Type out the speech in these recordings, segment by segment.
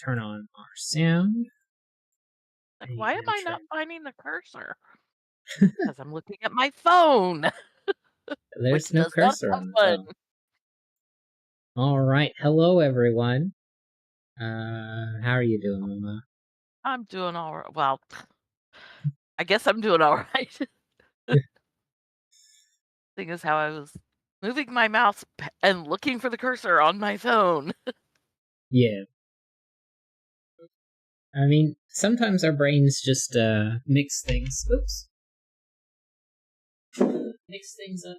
turn on our sound. Like, why am I Try. not finding the cursor? Because I'm looking at my phone, There's which no does not cursor have on the one. phone. All right. Hello, everyone. How are you doing, Mama? I'm doing all right. Well, I guess I'm doing all right. Thing is how I was moving my mouse and looking for the cursor on my phone. Yeah. I mean, sometimes our brains just mix things. Oops. Mix things up.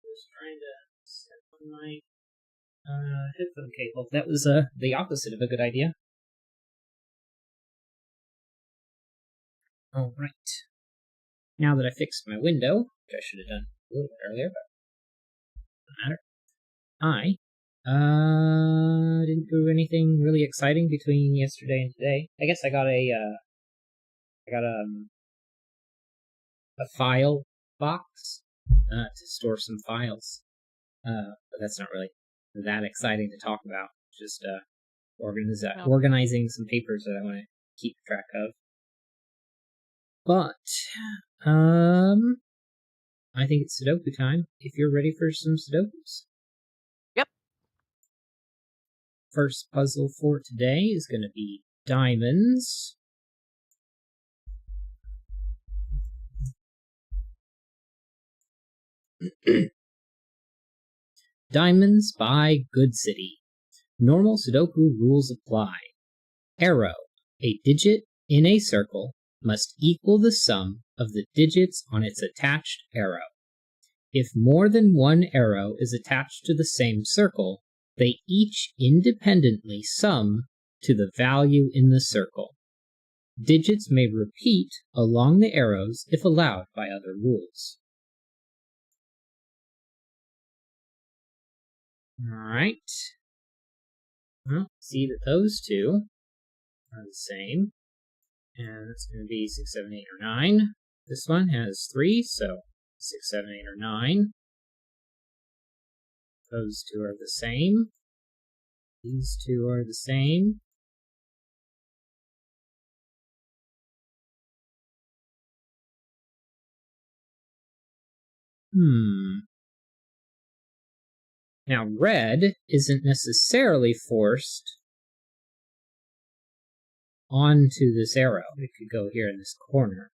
Just trying to step on my headphone cable. That was the opposite of a good idea. All right. Now that I fixed my window, which I should have done a little bit earlier, but doesn't matter. I didn't do anything really exciting between yesterday and today. I guess I got a file box to store some files. But that's not really that exciting to talk about. Just No. organizing some papers that I want to keep track of. But I think it's Sudoku time. If you're ready for some Sudokus. Yep. First puzzle for today is going to be diamonds. Diamonds by Good City. Normal Sudoku rules apply. Arrow. A digit in a circle must equal the sum of the digits on its attached arrow. If more than one arrow is attached to the same circle, they each independently sum to the value in the circle. Digits may repeat along the arrows if allowed by other rules. Alright. Well, see that those two are the same. And that's going to be 6, 7, 8, or 9. This one has 3, so 6, 7, 8, or 9. Those two are the same. These two are the same. Now, red isn't necessarily forced onto this arrow. It could go here in this corner.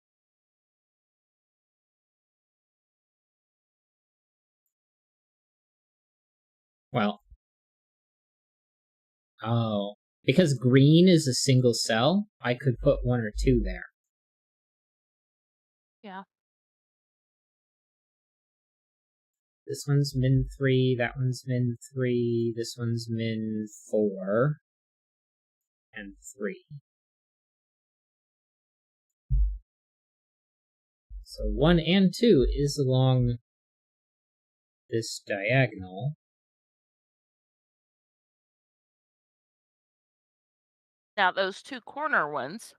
Well, because green is a single cell, I could put 1 or 2 there. Yeah. This one's min 3, that one's min 3, this one's min 4, and 3. So 1 and 2 is along this diagonal. Now those two corner ones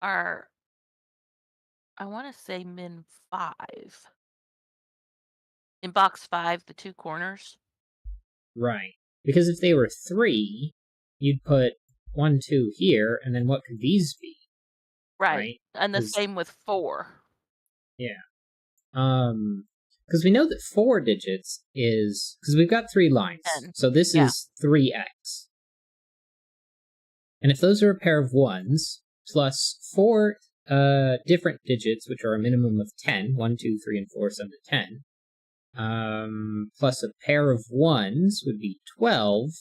are, I want to say min 5. In box 5, the two corners. Right. Because if they were 3, you'd put 1, 2 here, and then what could these be? Right. Right? And the same with 4. Yeah. Because we know that 4 digits is... Because we've got 3 lines. 10. So this Yeah. is 3x. And if those are a pair of 1s, plus 4 different digits, which are a minimum of 10, 1, 2, 3, and 4 sum to 10, plus a pair of 1s would be 12.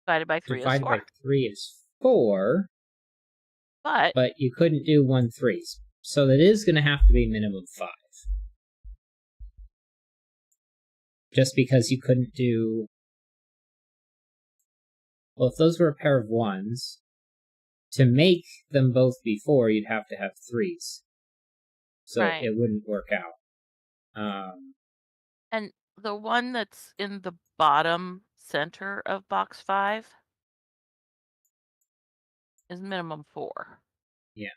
Divided by 3 is Divided 4. by 3 is 4. But You couldn't do 1 3s. So that is going to have to be minimum 5. Just because you couldn't do... Well, if those were a pair of 1s, to make them both be 4, you'd have to have 3s. So right. it wouldn't work out. And the one that's in the bottom center of box 5 is minimum 4. Yeah.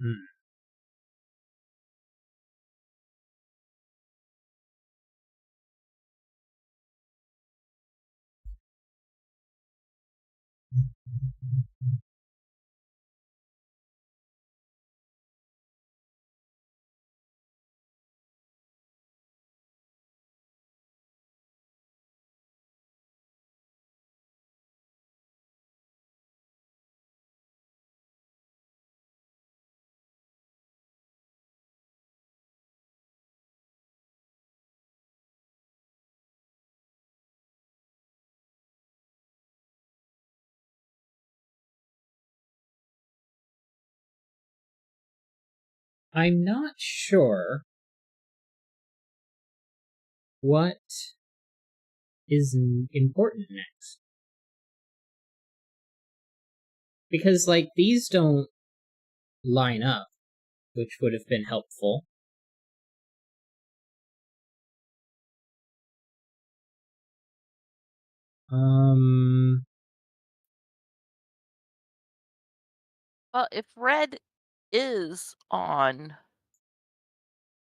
Hmm. I'm not sure what is important next. Because, like, these don't line up, which would have been helpful. Well, if red is on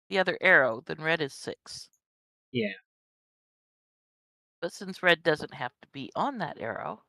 the other arrow, then red is 6. Yeah. But since red doesn't have to be on that arrow,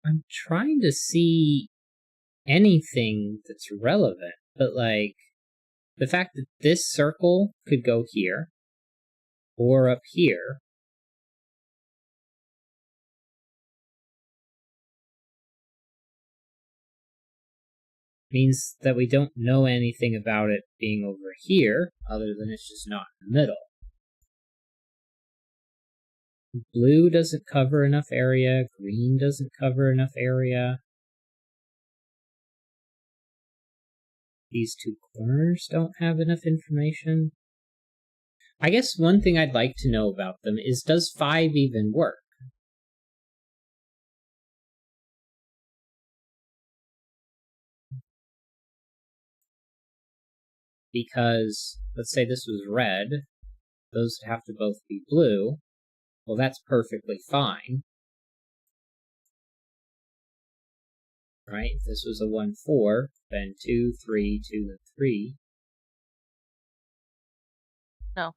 I'm trying to see anything that's relevant, but, like, the fact that this circle could go here or up here means that we don't know anything about it being over here, other than it's just not in the middle. Blue doesn't cover enough area, green doesn't cover enough area. These two corners don't have enough information. I guess one thing I'd like to know about them is, does 5 even work? Because, let's say this was red, those would have to both be blue. Well, that's perfectly fine. Right? If this was a 1, 4, then 2, 3, 2, and 3. no.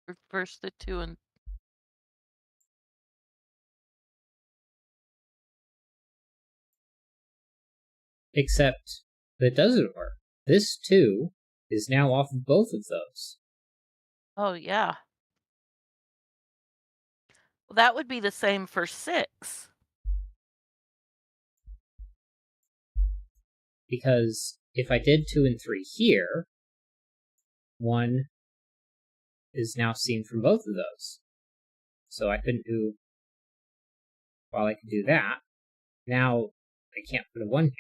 Reverse the 2 and Except that doesn't work. This 2 is now off of both of those. oh yeah. Well, that would be the same for 6. Because if I did 2 and 3 here, 1 is now seen from both of those. So I couldn't do, while I could do that, now I can't put a 1 here.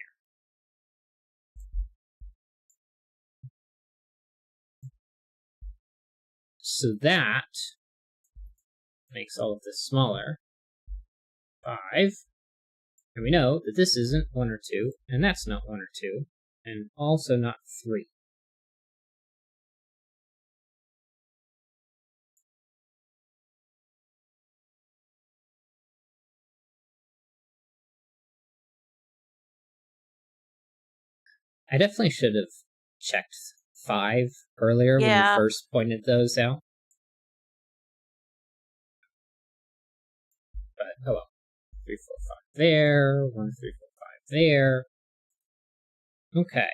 So that makes all of this smaller. 5. And we know that this isn't 1 or 2, and that's not 1 or 2, and also not 3. I definitely should have checked 5 earlier when you Yeah. first pointed those out. But, oh well. 3, 4, 5 there. 1, 3, 4, 5 there. Okay.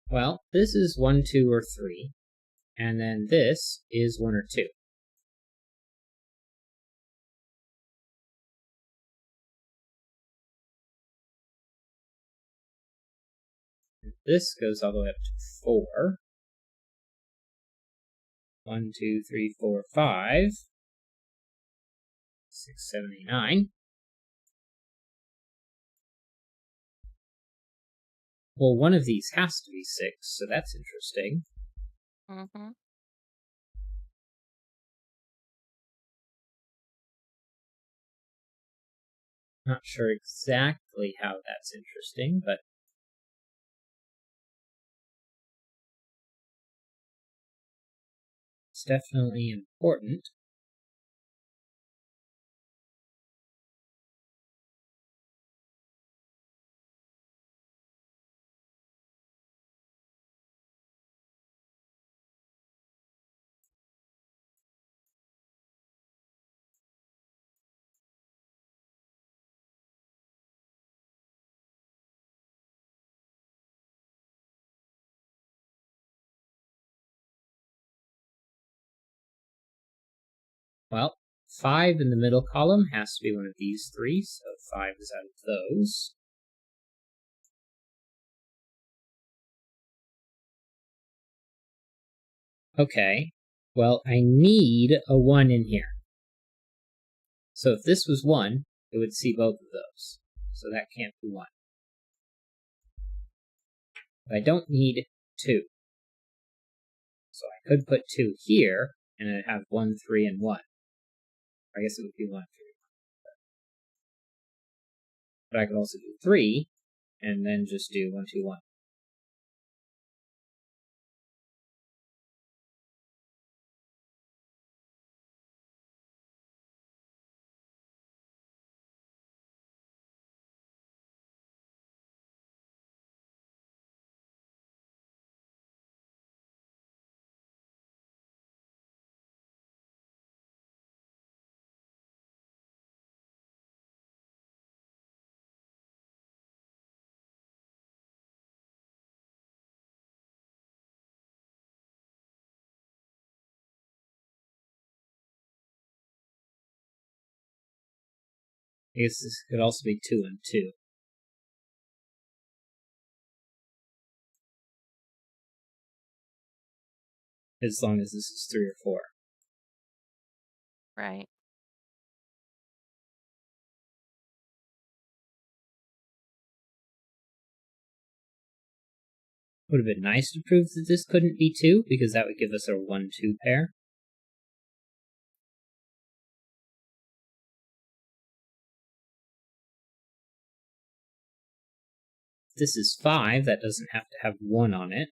Well, this is 1, 2, or 3. And then this is 1 or 2. This goes all the way up to 4. 1, 2, 3, 4, 5. 6, 7, 8, 9. Well, one of these has to be 6, so that's interesting. Mm-hmm. Not sure exactly how that's interesting, but it's definitely important. Well, 5 in the middle column has to be one of these 3, so 5 is out of those. Okay, well, I need a 1 in here. So if this was 1, it would see both of those. So that can't be 1. But I don't need 2. So I could put 2 here, and I'd have 1, 3, and 1. I guess it would be 1, 3. But I could also do 3, and then just do 1, 2, 1. I guess this could also be 2 and 2. As long as this is 3 or 4. Right. Would have been nice to prove that this couldn't be 2, because that would give us our 1, 2 pair. If this is 5, that doesn't have to have 1 on it.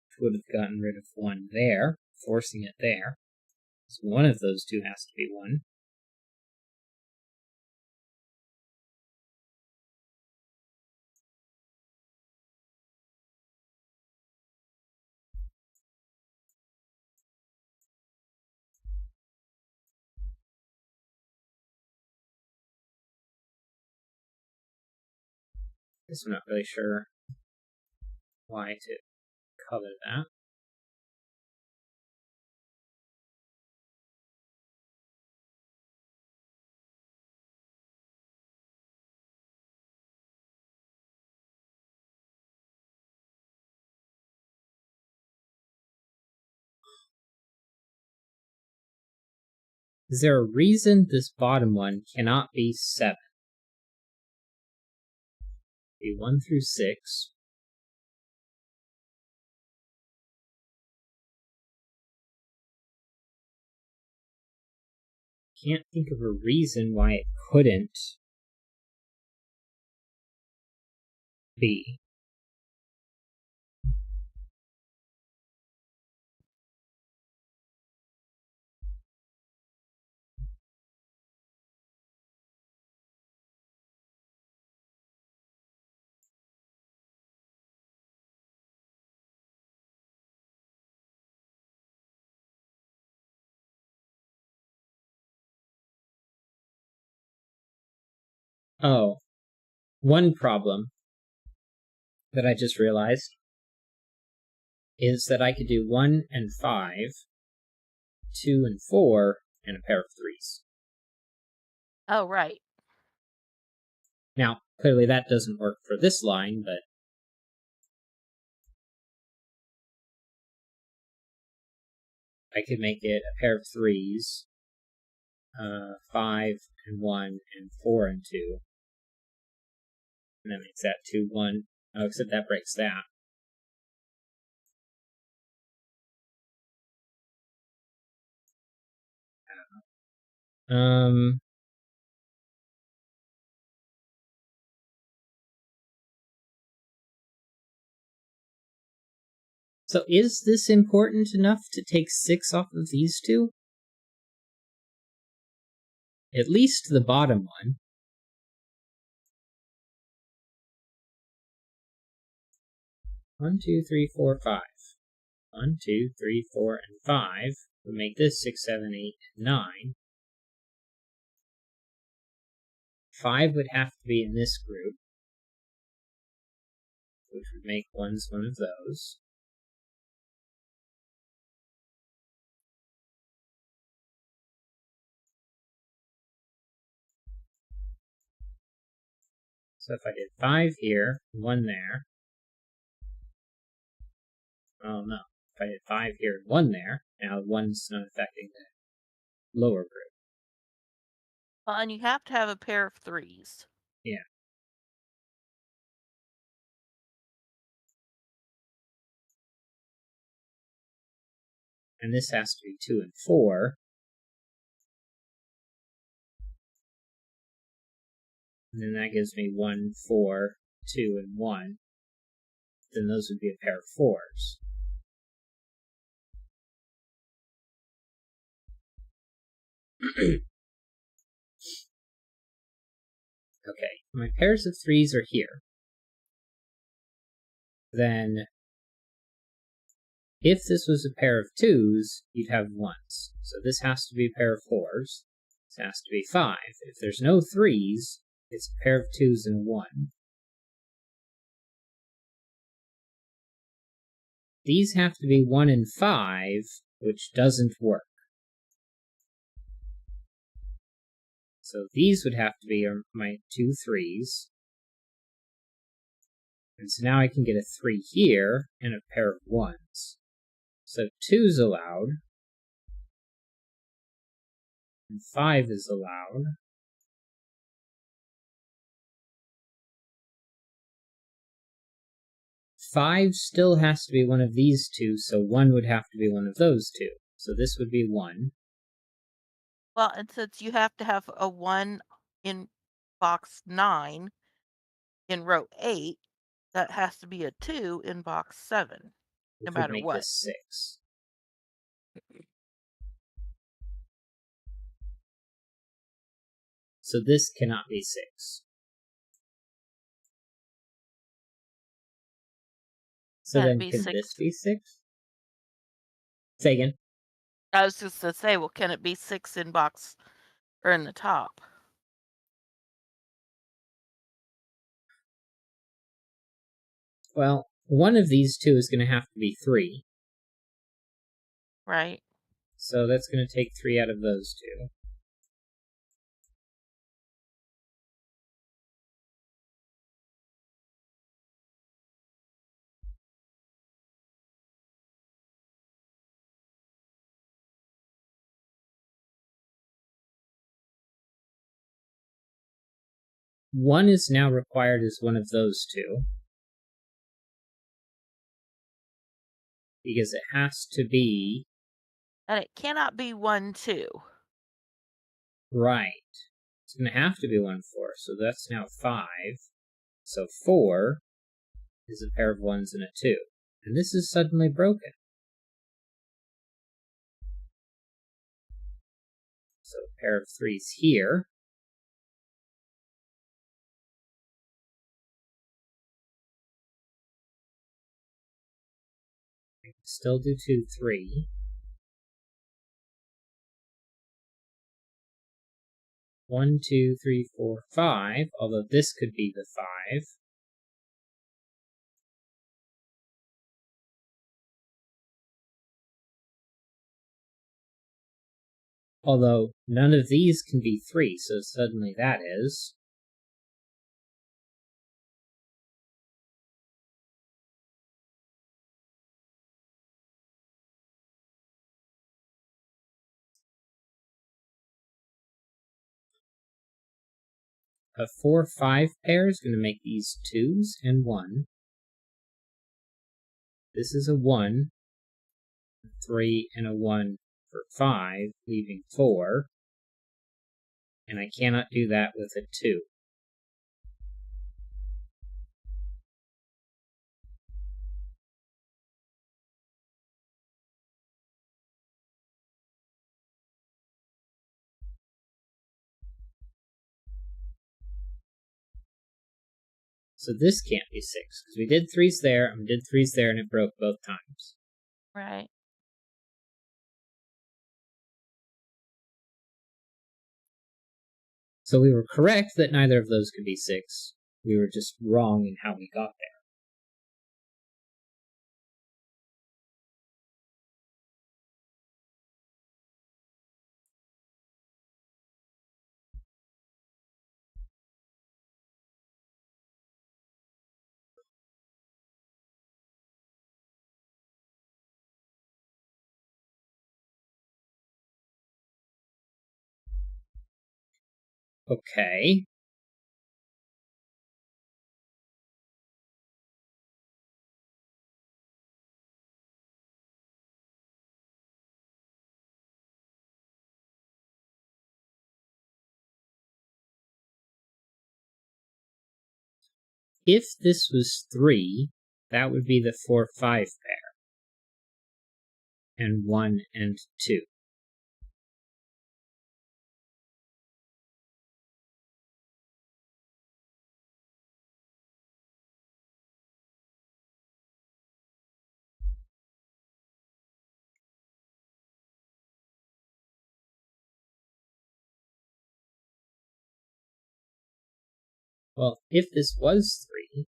Which would have gotten rid of 1 there, forcing it there. So one of those two has to be 1. Guess I'm not really sure why to color that. Is there a reason this bottom one cannot be 7? Be 1 through 6. Can't think of a reason why it couldn't be. Oh, one problem that I just realized is that I could do 1 and 5, 2 and 4, and a pair of 3s. Oh, right. Now, clearly that doesn't work for this line, but I could make it a pair of 3s, 5 and 1, and 4 and 2. And that makes that 2, 1. Oh, except that breaks that. So is this important enough to take 6 off of these two? At least the bottom one. 1, 2, 3, 4, 5. 1, 2, 3, 4, and 5 would make this 6, 7, 8, and 9. 5 would have to be in this group, which would make 1's one of those. So if I did 5 here, 1 there. Oh no. If I did 5 here and 1 there, now 1's not affecting the lower group. Well, and you have to have a pair of 3s. Yeah. And this has to be 2 and 4. And then that gives me 1, 4, 2, and 1. Then those would be a pair of 4s. Okay, my pairs of 3s are here. Then, if this was a pair of 2s, you'd have 1s. So this has to be a pair of 4s. This has to be 5. If there's no 3s, it's a pair of 2s and a 1. These have to be 1 and 5, which doesn't work. So these would have to be my 2 3s. And so now I can get a 3 here and a pair of 1s. So 2's allowed. And 5 is allowed. Five still has to be one of these two, so 1 would have to be one of those two. So this would be 1. Well, and since you have to have a 1 in box 9 in row 8, that has to be a 2 in box 7, no Which would matter make what. this 6. So this cannot be 6. So Can it then be can 6? this be 6? Say again. I was just to say, well, can it be 6 in box or in the top? Well, one of these two is going to have to be 3. Right? So that's going to take 3 out of those two. One is now required as one of those two. Because it has to be And it cannot be 1, 2. right. It's going to have to be 1, 4. So that's now 5. So 4 is a pair of 1s and a 2. And this is suddenly broken. So a pair of 3s here. I can still do 2, 3. 1, 2, 3, 4, 5, although this could be the 5. Although none of these can be 3, so suddenly that is. A 4, 5 pair is going to make these 2s and 1. This is a 1, 3, and a 1 for 5, leaving 4. And I cannot do that with a 2. So this can't be 6, because we did 3s there, and we did 3s there, and it broke both times. Right. So we were correct that neither of those could be 6. We were just wrong in how we got there. Okay. If this was 3, that would be the 4, 5 pair. And 1 and 2. Well, if this was 3,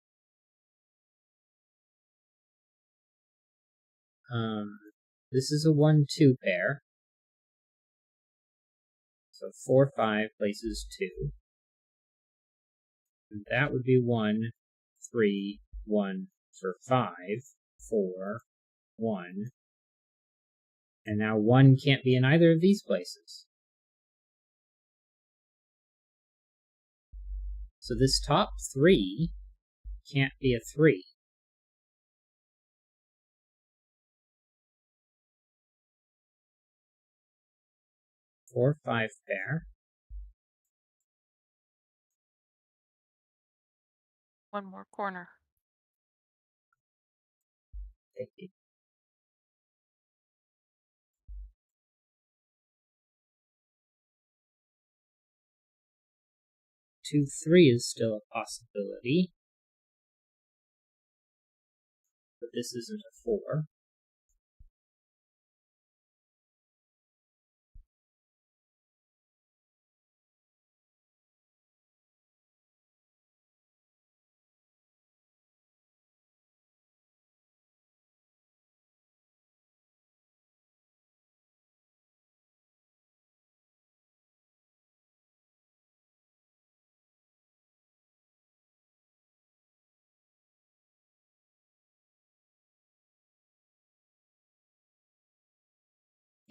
this is a 1, 2 pair. So 4, 5 places 2. And that would be 1, 3, 1 for 5, 4, 1. And now 1 can't be in either of these places. So this top 3 can't be a 3. 4, 5 pair. One more corner. Thank you. 2, 3 is still a possibility. But this isn't a 4.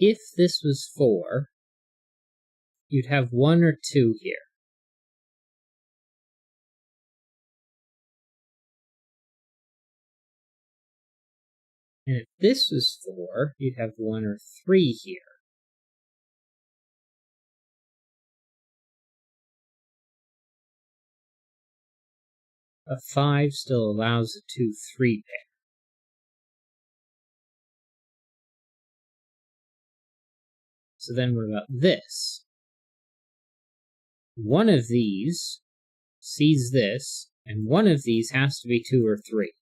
If this was 4, you'd have 1 or 2 here. And if this was 4, you'd have 1 or 3 here. A 5 still allows a 2, 3 pair. So then what about this? One of these sees this, and one of these has to be 2 or 3.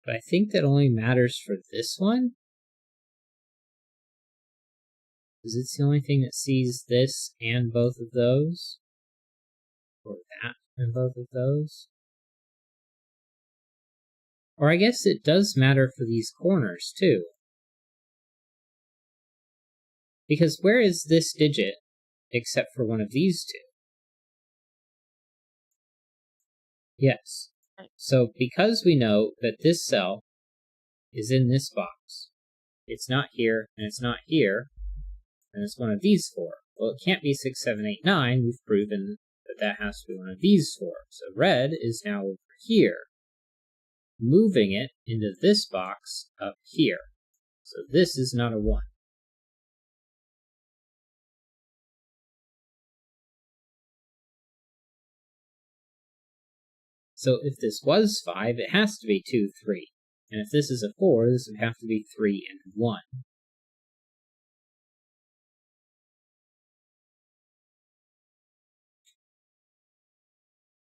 But I think that only matters for this one, because it's the only thing that sees this and both of those, or that and both of those. Or I guess it does matter for these corners too. Because where is this digit except for one of these two? Yes. So because we know that this cell is in this box, it's not here and it's not here, and it's one of these four. Well, it can't be 6, 7, 8, 9. We've proven that that has to be one of these four. So red is now over here, moving it into this box up here. So this is not a 1. So if this was 5, it has to be 2, 3. And if this is a 4, this would have to be 3 and 1.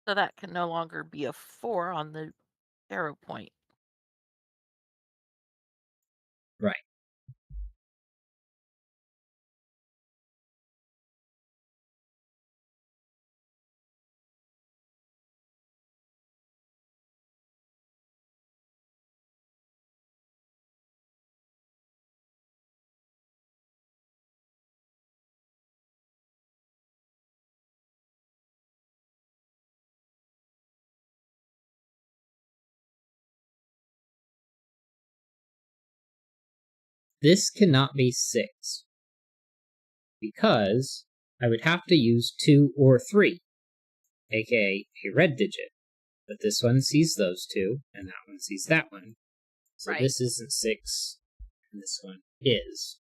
So that can no longer be a 4 on the arrow point. Right. This cannot be 6, because I would have to use 2 or 3, aka a red digit. But this one sees those two, and that one sees that one. So Right. this isn't 6, and this one is.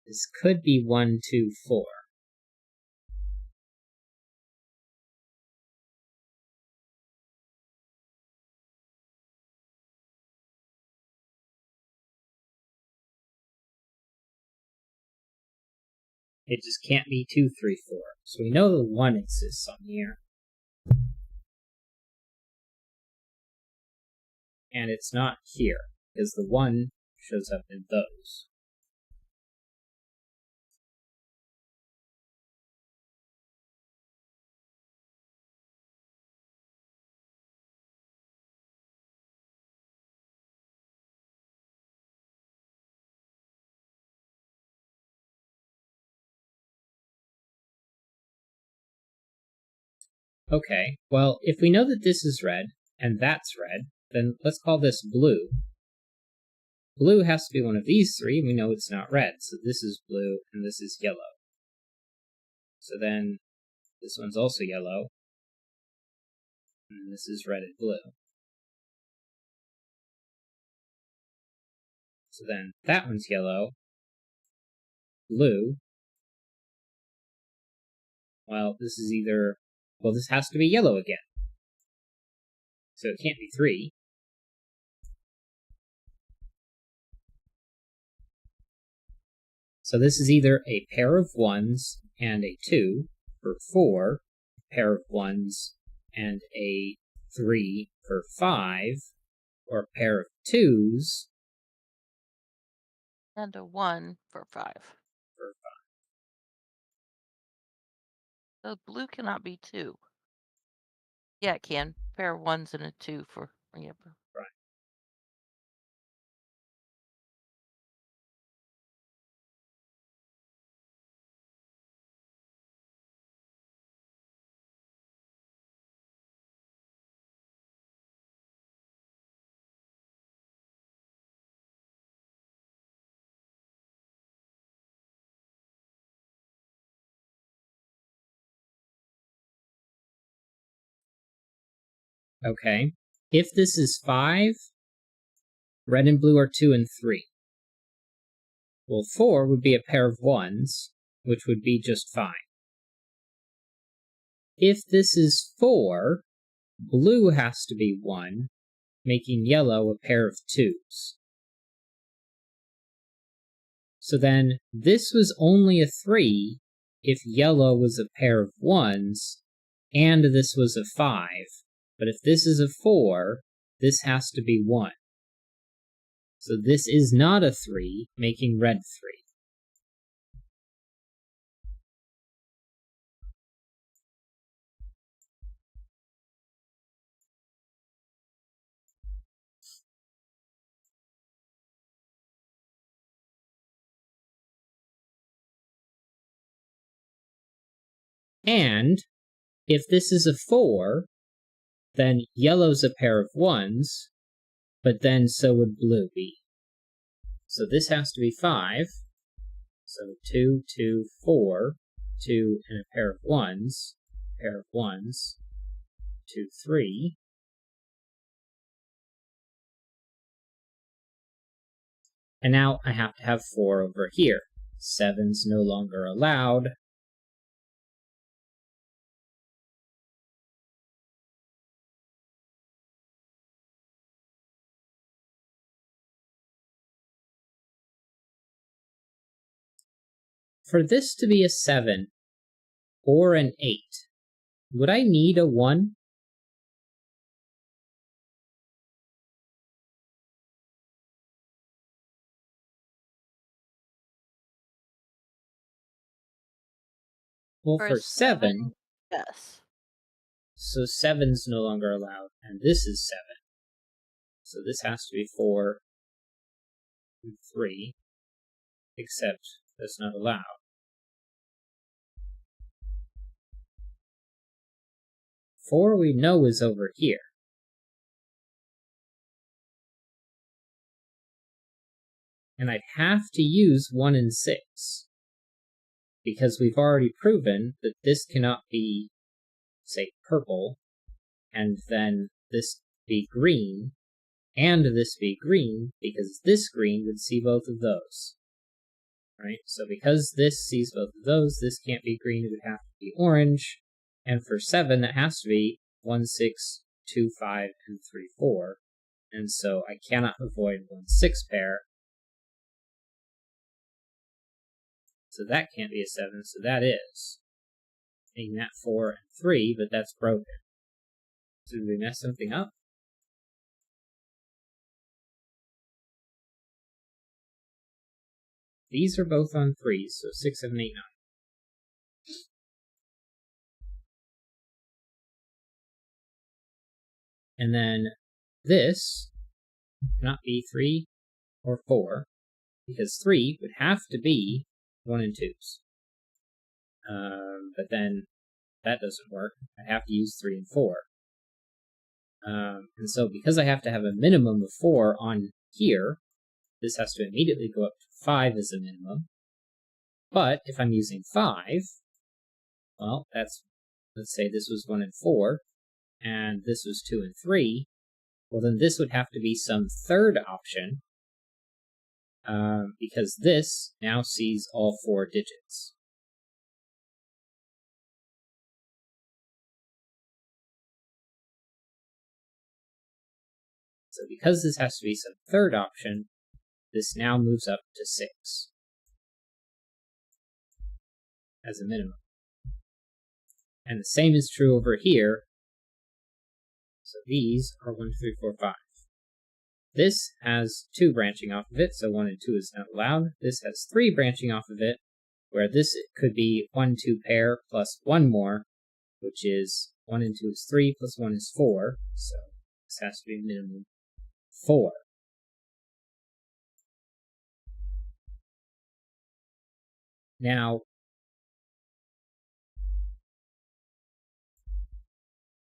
This could be 1, 2, 4. It just can't be 2, 3, 4. So we know the 1 exists on here. And it's not here, because the 1 shows up in those. Okay, well, if we know that this is red, and that's red, then let's call this blue. Blue has to be one of these three, and we know it's not red, so this is blue, and this is yellow. So then, this one's also yellow, and this is red and blue. So then, that one's yellow, blue. Well, this is either... Well, this has to be yellow again. So it can't be 3. So this is either a pair of 1s and a 2 for 4, a pair of 1s and a 3 for 5, or a pair of 2s And a 1 for 5. for 5. So blue cannot be 2. Yeah, it can. Pair of 1s and a 2 for yep. Right. Okay. If this is 5, red and blue are 2 and 3. Well, 4 would be a pair of 1s, which would be just fine. If this is 4, blue has to be 1, making yellow a pair of 2s. So then, this was only a 3 if yellow was a pair of 1s, and this was a 5. But if this is a 4, this has to be 1. So this is not a 3, making red 3. And if this is a 4, then yellow's a pair of 1s, but then so would blue be. So this has to be 5. So 2, 2, 4, 2, and a pair of 1s, 2, 3. And now I have to have 4 over here. 7's no longer allowed. For this to be a 7 or an 8, would I need a 1? Well, for 7, yes. so 7's no longer allowed, and this is 7. So this has to be 4 and 3, except that's not allowed. 4 we know is over here. And I'd have to use 1 and 6, because we've already proven that this cannot be, say, purple, and then this be green, and this be green, because this green would see both of those. Right? So because this sees both of those, this can't be green, it would have to be orange. And for 7, that has to be 1, 6, 2, 5, and 3, 4. And so I cannot avoid 1, 6 pair. So that can't be a 7, so that is. Making that 4 and 3, but that's broken. So did we mess something up? These are both on 3s, so 6, 7, 8, 9. And then this cannot be 3 or 4, because 3 would have to be 1 and 2s. But then that doesn't work. I have to use 3 and 4. And so because I have to have a minimum of 4 on here, this has to immediately go up to 5 as a minimum. But if I'm using 5, well, that's, let's say this was 1 and 4, and this was 2 and 3, well then this would have to be some third option, because this now sees all 4 digits. So because this has to be some third option, this now moves up to 6 as a minimum. And the same is true over here. So these are 1, 2, 3, 4, 5. This has 2 branching off of it, so 1 and 2 is not allowed. This has 3 branching off of it, where this could be 1, 2 pair plus 1 more, which is 1 and 2 is 3 plus 1 is 4, so this has to be minimum 4. Now,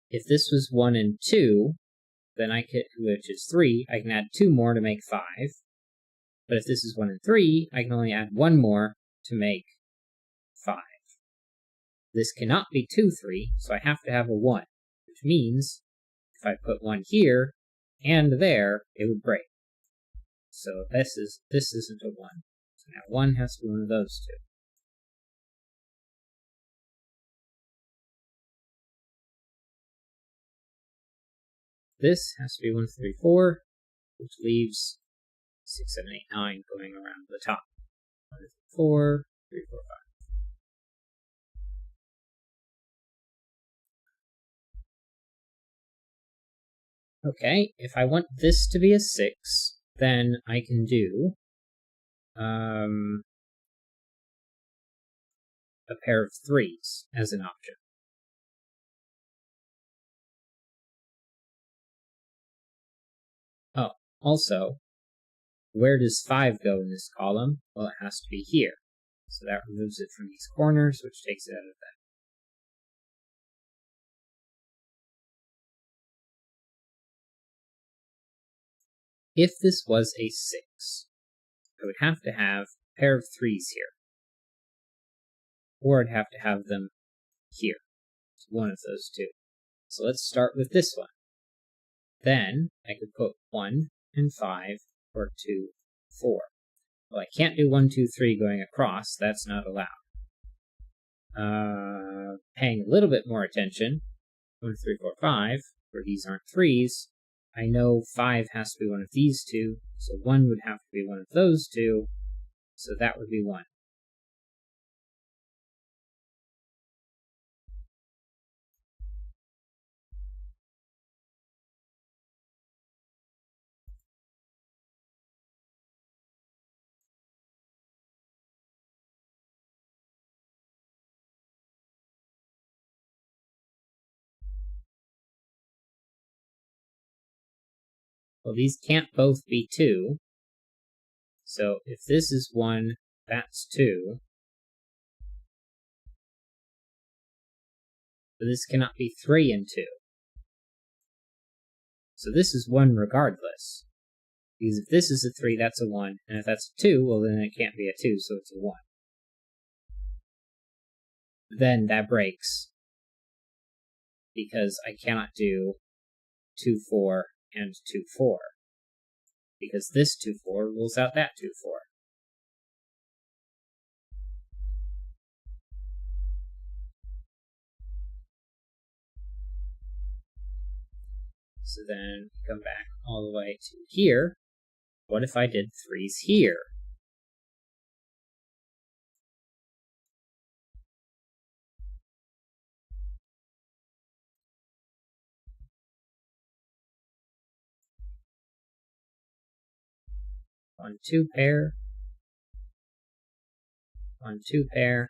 if this was 1 and 2, then I could, which is 3, I can add 2 more to make 5. But if this is 1 and 3, I can only add 1 more to make 5. This cannot be 2, 3, so I have to have a 1, which means if I put 1 here and there, it would break. So this isn't a 1. So now 1 has to be one of those two. This has to be 1, 3, 4, which leaves 6, 7, 8, 9 going around the top. 1, 2, 3, 4, 3, 4, 5. Okay, if I want this to be a 6, then I can do a pair of 3s as an option. Oh, also, where does 5 go in this column? Well, it has to be here. So that removes it from these corners, which takes it out of that. If this was a 6, I would have to have a pair of 3s here. Or I'd have to have them here. It's one of those two. So let's start with this one. Then I could put 1 and 5, or 2, 4. Well, I can't do 1, 2, 3 going across. That's not allowed. Paying a little bit more attention, 1, 3, 4, 5, where these aren't 3s, I know 5 has to be one of these two, so 1 would have to be one of those two, so that would be 1. Well, these can't both be 2, so if this is 1, that's 2. But this cannot be 3 and 2. So this is 1 regardless. Because if this is a 3, that's a 1, and if that's a 2, well then it can't be a 2, so it's a 1. Then that breaks, because I cannot do 2, 4, and 2, 4. Because this 2, 4 rules out that 2, 4. So then come back all the way to here. What if I did 3s here? One, 2 pair. 1, 2 pair.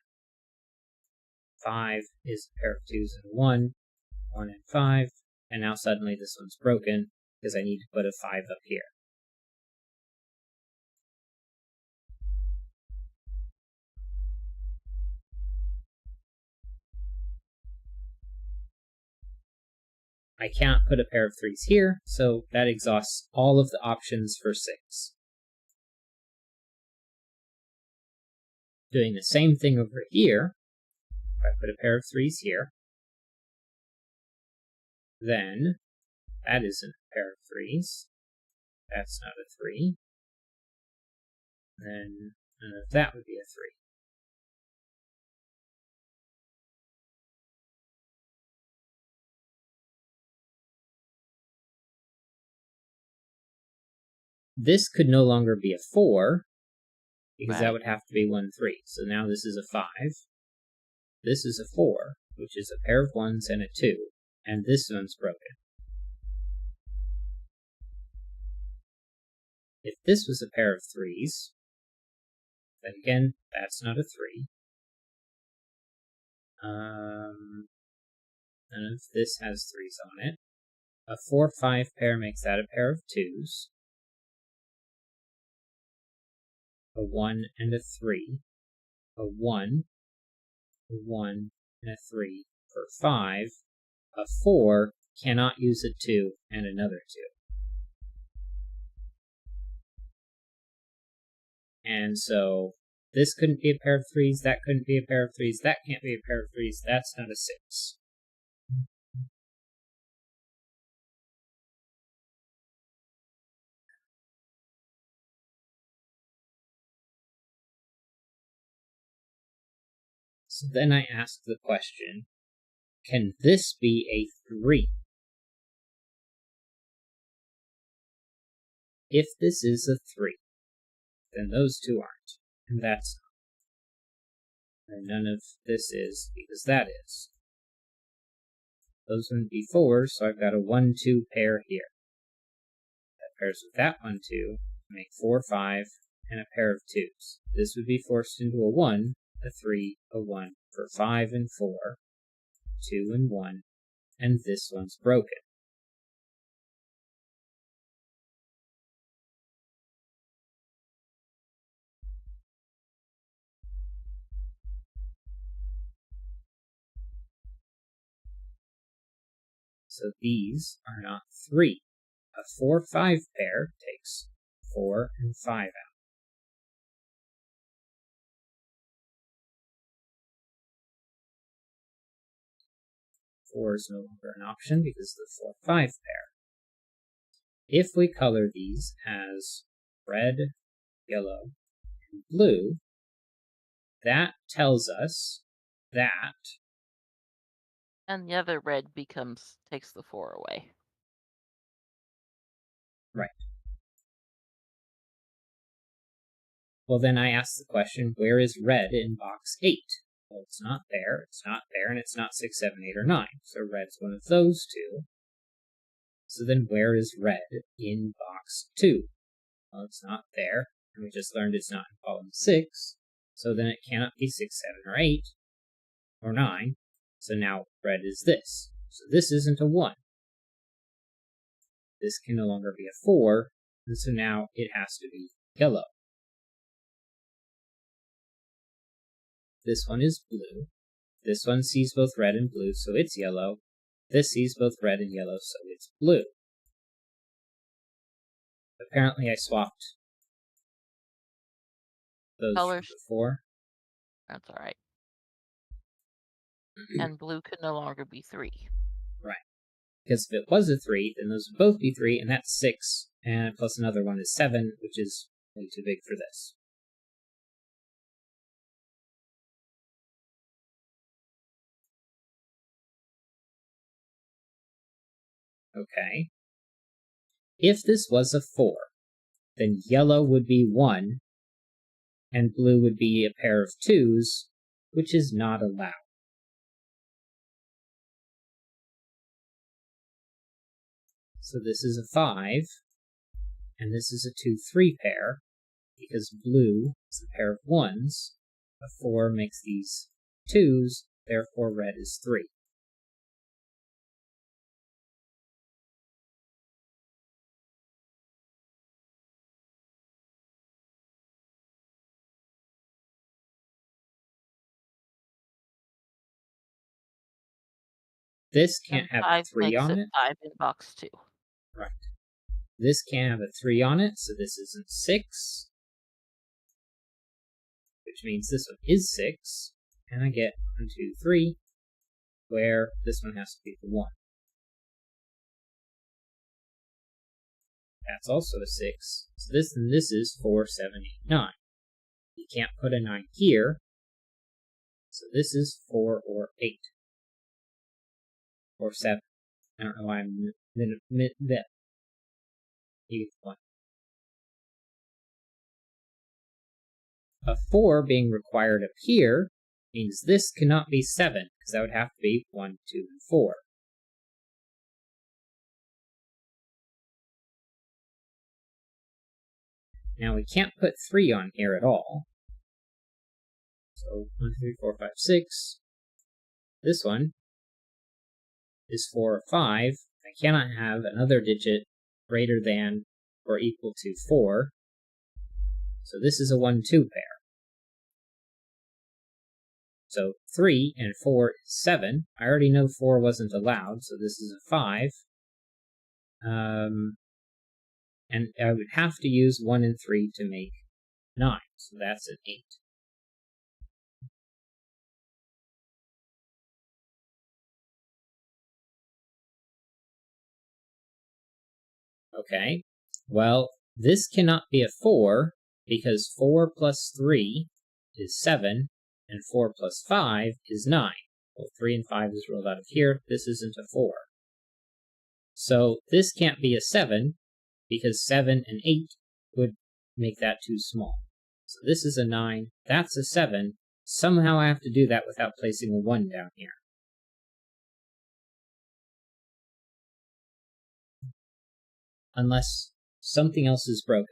5 is a pair of 2s and 1. 1 and 5. And now suddenly this one's broken because I need to put a 5 up here. I can't put a pair of 3s here, so that exhausts all of the options for 6. Doing the same thing over here, if I put a pair of 3s here, then that isn't a pair of 3s. That's not a 3. Then that would be a 3. This could no longer be a 4, because that would have to be 1, 3. So now this is a 5. This is a 4, which is a pair of 1s and a 2, and this one's broken. If this was a pair of 3s, then again, that's not a 3. None of this has 3s on it. A 4-5 pair makes that a pair of 2s. A 1 and a 3. A 1, a 1, and a 3 for 5. A 4 cannot use a 2 and another 2. And so this couldn't be a pair of 3s, that couldn't be a pair of 3s, that can't be a pair of 3s, that's not a 6. So then I ask the question, can this be a 3? If this is a 3, then those two aren't, and that's not. And none of this is, because that is. Those wouldn't be 4s, so I've got a 1-2 pair here. That pairs with that 1-2 to make 4-5 and a pair of 2s. This would be forced into a 1, a 3, a 1 for 5 and 4, 2 and 1, and this one's broken. So these are not 3. A 4-5 pair takes 4 and 5 out. 4 is no longer an option because of the 4-5 pair. If we color these as red, yellow, and blue, that tells us that... And the other red takes the 4 away. Right. Well, then I ask the question, where is red in box 8? Well, it's not there, and it's not 6, 7, 8, or 9. So red's one of those two. So then where is red in box 2? Well, it's not there, and we just learned it's not in column 6. So then it cannot be 6, 7, or 8, or 9. So now red is this. So this isn't a 1. This can no longer be a 4, and so now it has to be yellow. This one is blue. This one sees both red and blue, so it's yellow. This sees both red and yellow, so it's blue. Apparently I swapped those Colors. before. That's alright. And blue could no longer be 3. Right. Because if it was a 3, then those would both be 3, and that's 6, and plus another one is 7, which is way too big for this. Okay. If this was a 4, then yellow would be 1, and blue would be a pair of 2s, which is not allowed. So this is a 5, and this is a 2-3 pair, because blue is a pair of 1s, a 4 makes these 2s, therefore red is 3. This can't have a 3 on it. 5 in box 2. Right. This can't have a 3 on it, so this isn't 6. Which means this one is 6. And I get 1, 2, 3, where this one has to be the 1. That's also a 6. So this is 4, 7, 8, 9. You can't put a 9 here. So this is 4 or 8. Or 7. I don't know why I'm that. You get the point. A 4 being required up here means this cannot be 7, because that would have to be 1, 2, and 4. Now we can't put 3 on here at all. So 1, 2, 3, 4, 5, 6. This one is 4 or 5. I cannot have another digit greater than or equal to 4. So this is a 1, 2 pair. So 3 and 4 is 7. I already know 4 wasn't allowed, so this is a 5. And I would have to use 1 and 3 to make 9, so that's an 8. Okay, well, this cannot be a 4, because 4 plus 3 is 7, and 4 plus 5 is 9. Well, 3 and 5 is rolled out of here. This isn't a 4. So this can't be a 7, because 7 and 8 would make that too small. So this is a 9, that's a 7. Somehow I have to do that without placing a 1 down here. Unless something else is broken.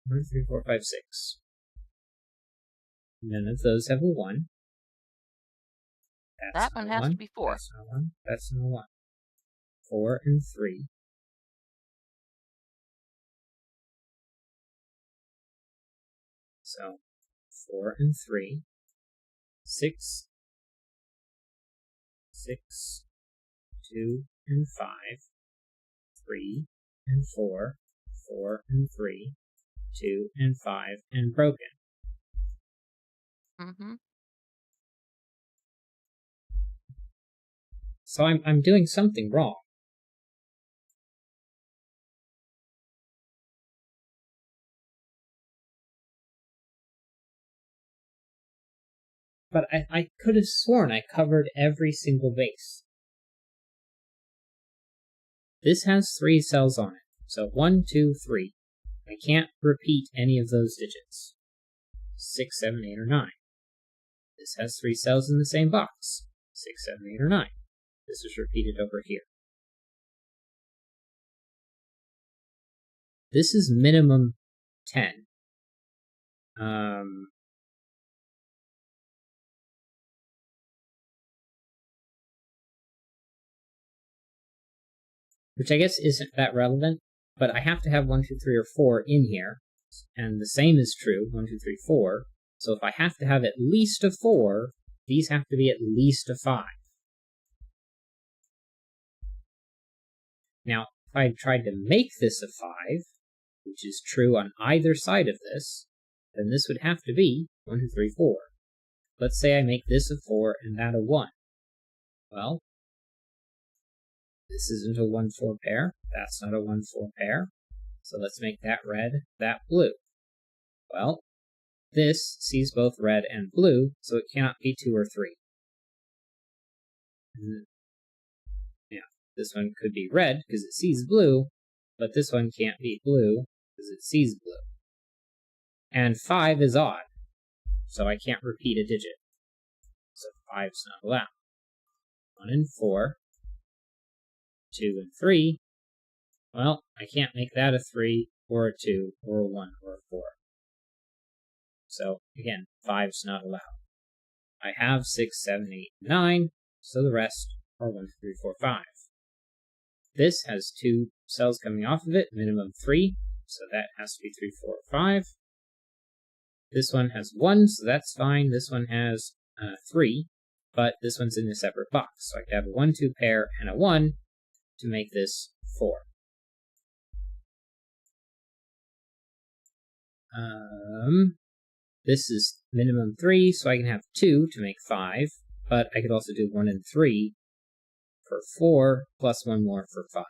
1, 2, 3, 4, 5, 6. None of those have a 1. That one has to be 4. That's not 1. That's not 1. 4 and 3. So 4 and 3. 6. 6. 2 and 5. 3 and 4. 4 and 3. 2 and 5 and broken. Mm-hmm. So I'm doing something wrong. But I could have sworn I covered every single base. This has 3 cells on it. So 1, 2, 3. I can't repeat any of those digits. 6, 7, 8, or 9. This has 3 cells in the same box. 6, 7, 8, or 9. This is repeated over here. This is minimum 10. Which I guess isn't that relevant, but I have to have 1, 2, 3, or 4 in here. And the same is true, 1, 2, 3, 4. So if I have to have at least a 4, these have to be at least a 5. Now, if I tried to make this a 5, which is true on either side of this, then this would have to be 1, 2, 3, 4. Let's say I make this a 4 and that a 1. Well, this isn't a 1, 4 pair. That's not a 1, 4 pair. So let's make that red, that blue. Well, this sees both red and blue, so it cannot be 2 or 3. Yeah, this one could be red because it sees blue, but this one can't be blue because it sees blue. And 5 is odd, so I can't repeat a digit. So 5's not allowed. 1 and 4. 2 and 3. Well, I can't make that a 3, or a 2, or a 1, or a 4. So, again, 5's not allowed. I have 6, 7, 8, 9, so the rest are 1, 2, 3, 4, 5. This has 2 cells coming off of it, minimum 3, so that has to be 3, 4, 5. This one has 1, so that's fine. This one has 3, but this one's in a separate box. So I could have a 1, 2 pair and a 1 to make this 4. This is minimum 3, so I can have 2 to make 5, but I could also do 1 and 3 for 4, plus 1 more for 5.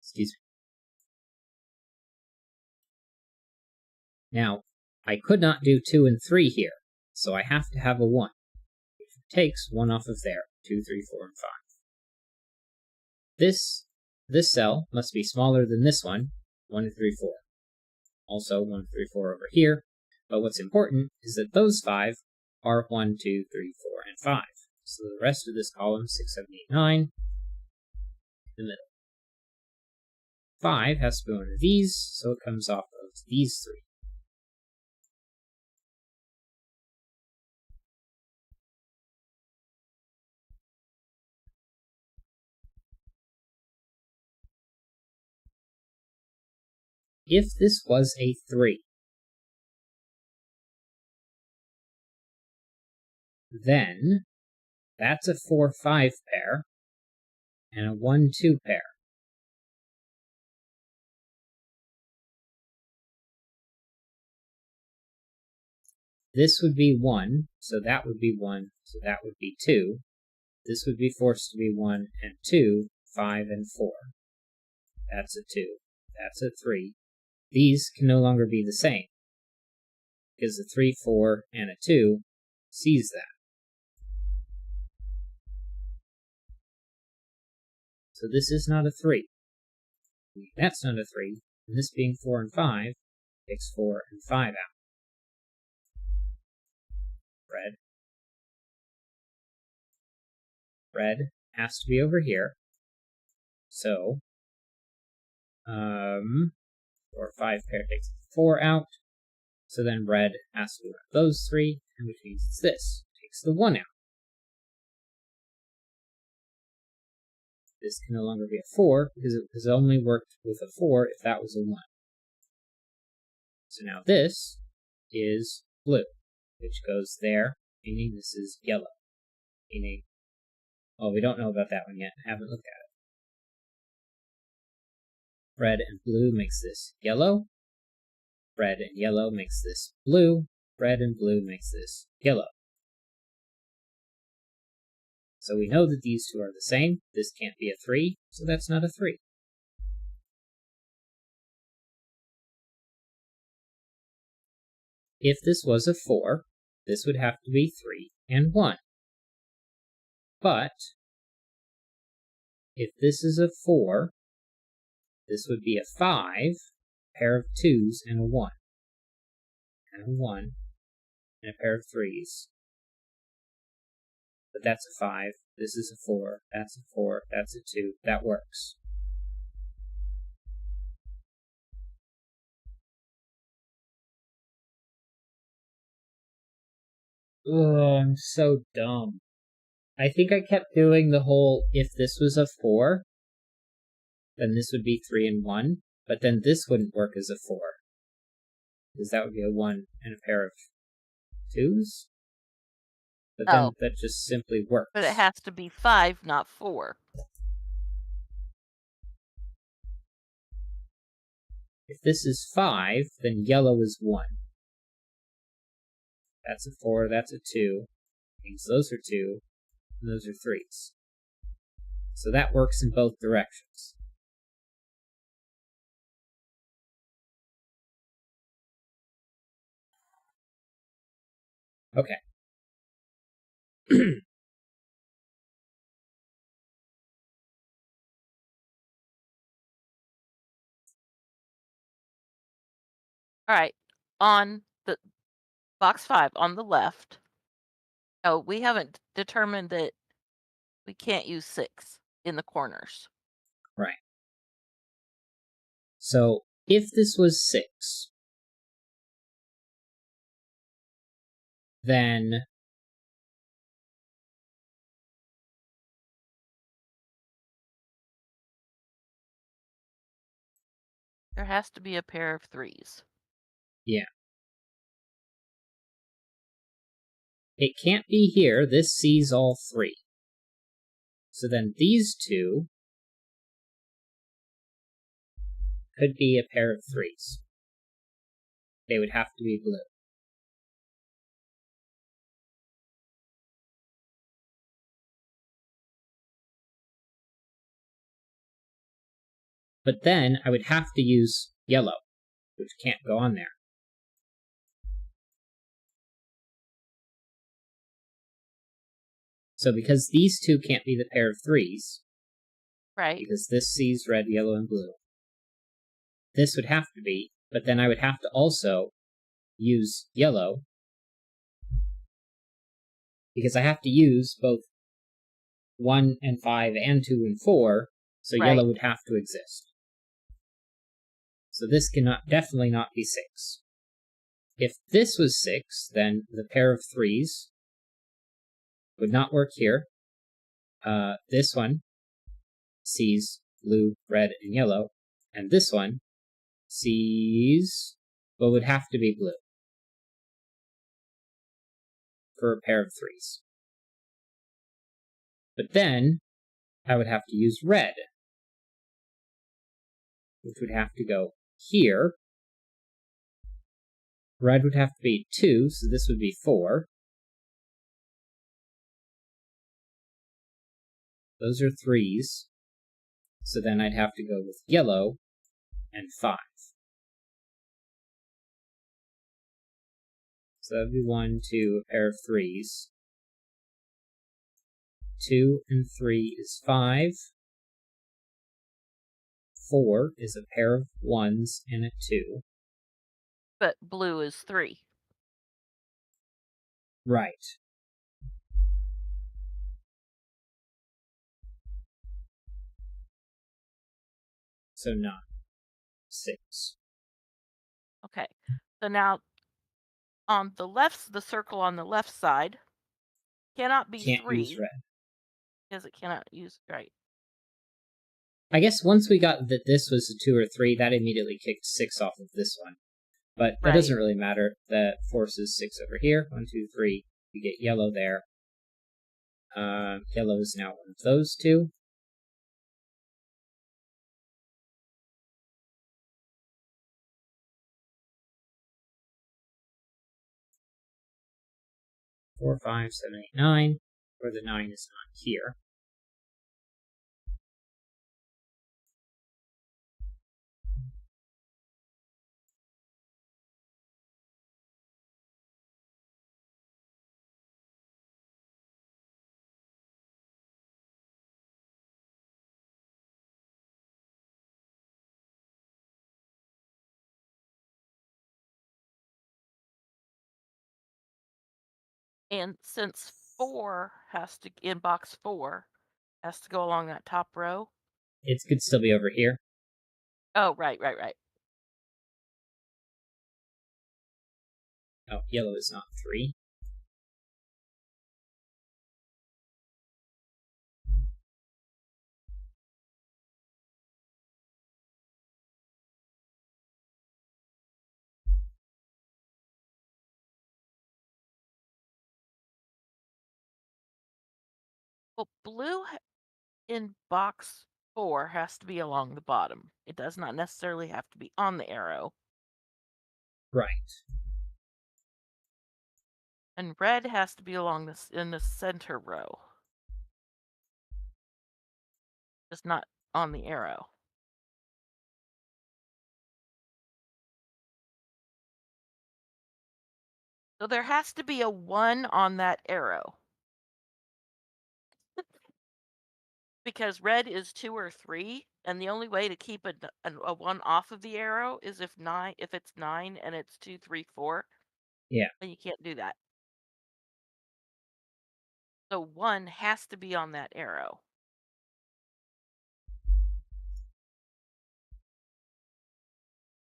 Excuse me. Now, I could not do 2 and 3 here, so I have to have a 1, which takes 1 off of there, 2, 3, 4, and 5. This cell must be smaller than this one, 1, 2, 3, 4. Also 1, 2, 3, 4 over here, but what's important is that those 5 are 1, 2, 3, 4, and 5. So the rest of this column, 6, 7, 8, 9, in the middle. 5 has to be one of these, so it comes off of these three. If this was a 3, then that's a 4-5 pair and a 1-2 pair. This would be 1, so that would be 1, so that would be 2. This would be forced to be 1 and 2, 5 and 4. That's a 2. That's a 3. These can no longer be the same, because the 3, 4, and a 2 sees that. So this is not a 3. That's not a 3, and this being 4 and 5 takes 4 and 5 out. Red. Red has to be over here. So, 4 or 5 pair takes 4 out. So then red has to be one of those three, and which means it's this. Takes the 1 out. This can no longer be a 4, because it has only worked with a 4 if that was a 1. So now this is blue, which goes there, meaning this is yellow. Meaning, well, we don't know about that one yet, haven't looked at it. Red and blue makes this yellow. Red and yellow makes this blue. Red and blue makes this yellow. So we know that these two are the same. This can't be a 3, so that's not a 3. If this was a 4, this would have to be 3 and 1. But if this is a 4, this would be a 5, a pair of 2s and a 1. And a 1, and a pair of 3s. But that's a 5, this is a 4, that's a 4, that's a 2, that works. Oh, I'm so dumb. I think I kept doing the whole, if this was a 4, then this would be 3 and 1, but then this wouldn't work as a 4. Because that would be a 1 and a pair of 2s? But then that just simply works. But it has to be 5, not 4. If this is 5, then yellow is 1. That's a 4, that's a 2. Means those are 2, and those are 3s. So that works in both directions. Okay. All right, on the box 5 on the left. Oh, we haven't determined that we can't use 6 in the corners. Right. So if this was 6, then there has to be a pair of 3s. Yeah. It can't be here. This sees all 3. So then these two could be a pair of 3s. They would have to be blue. But then I would have to use yellow, which can't go on there. So because these two can't be the pair of 3s, right? Because this sees red, yellow, and blue, this would have to be, but then I would have to also use yellow because I have to use both 1 and 5 and 2 and 4, so Right. yellow would have to exist. So this cannot definitely not be 6. If this was 6, then the pair of 3s would not work here. This one sees blue, red, and yellow, and this one sees what would have to be blue for a pair of 3s. But then I would have to use red, which would have to go here. Red would have to be 2, so this would be 4. Those are 3s. So then I'd have to go with yellow and 5. So that would be 1, 2, a pair of 3s. 2 and 3 is 5. 4 is a pair of 1s and a 2. But blue is 3. Right. So not 6. Okay. So now on the circle on the left side cannot be Can't 3 use red. because it cannot use, right. I guess once we got that this was a 2 or 3, that immediately kicked 6 off of this one. But that Right. doesn't really matter. That forces 6 over here. 1, 2, 3. We get yellow there. Yellow is now one of those two. Four, 5, 7, 8, 9. Where the 9 is not here. And since 4 has to, in box 4, has to go along that top row. It could still be over here. Oh, right. Oh, yellow is not 3. Well, blue in box 4 has to be along the bottom. It does not necessarily have to be on the arrow. Right. And red has to be along this in the center row. Just not on the arrow. So there has to be a 1 on that arrow. Because red is 2 or 3, and the only way to keep a 1 off of the arrow is if it's 9 and it's 2, 3, 4. Yeah. Then you can't do that. So 1 has to be on that arrow.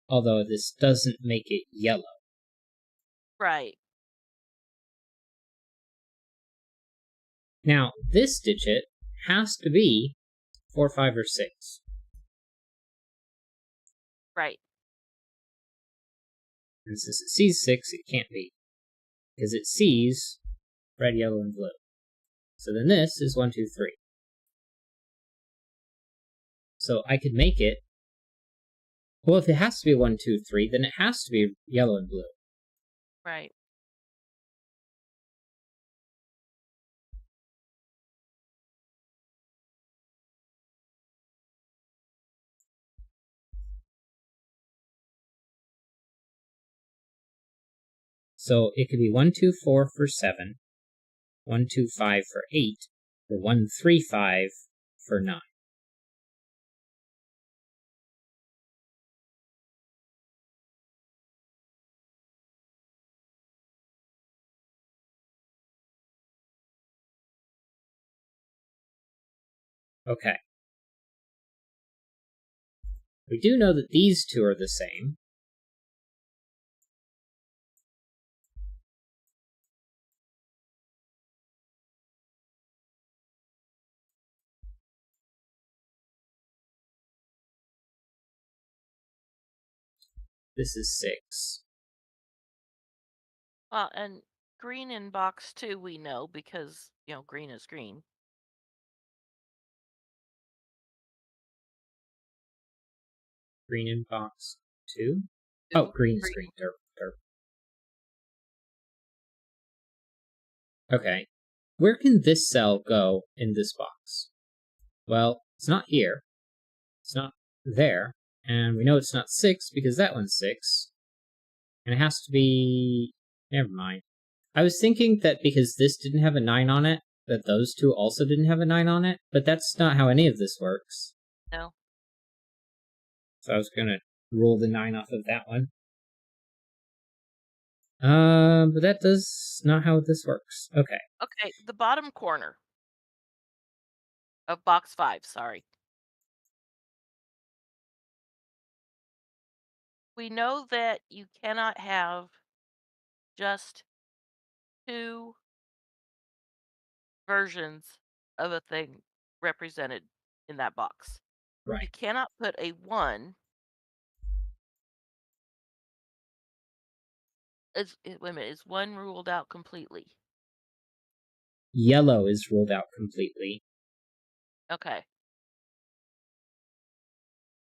Although this doesn't make it yellow. Right. Now, this digit has to be 4, 5, or 6. Right. And since it sees 6, it can't be. Because it sees red, yellow, and blue. So then this is 1, 2, 3. So I could make it. Well, if it has to be 1, 2, 3, then it has to be yellow and blue. Right. So it could be 1, 2, 4 for 7, 1, 2, 5 for 8, or 1, 3, 5 for 9. Okay. We do know that these two are the same. This is 6. Well, and green in box 2 we know because, green is green. Green in box 2? Oh, green is Green. green. Derp, derp. Okay. Where can this cell go in this box? Well, it's not here. It's not there. And we know it's not 6 because that one's 6. And it has to be... Never mind. I was thinking that because this didn't have a 9 on it, that those two also didn't have a 9 on it, but that's not how any of this works. No. So I was gonna roll the 9 off of that one. But that does not how this works. Okay. Okay, the bottom corner of box 5, sorry. We know that you cannot have just 2 versions of a thing represented in that box. Right. You cannot put a 1 wait a minute, is 1 ruled out completely? Yellow is ruled out completely. Okay.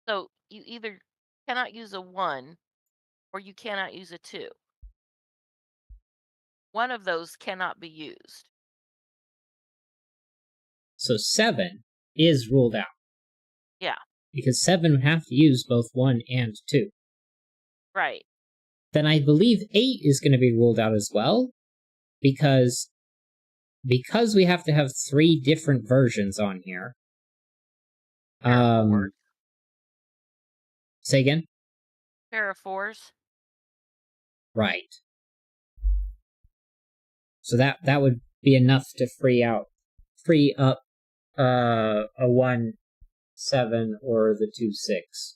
So you either cannot use a 1 or you cannot use a 2. One of those cannot be used. So 7 is ruled out. Yeah, Because 7 would have to use both 1 and 2. right. Then I believe 8 is going to be ruled out as well. Because we have to have 3 different versions on here. Pair of 4s. Say again? Pair of 4s. Right. So that would be enough to free up a 1 7 or the 2 6.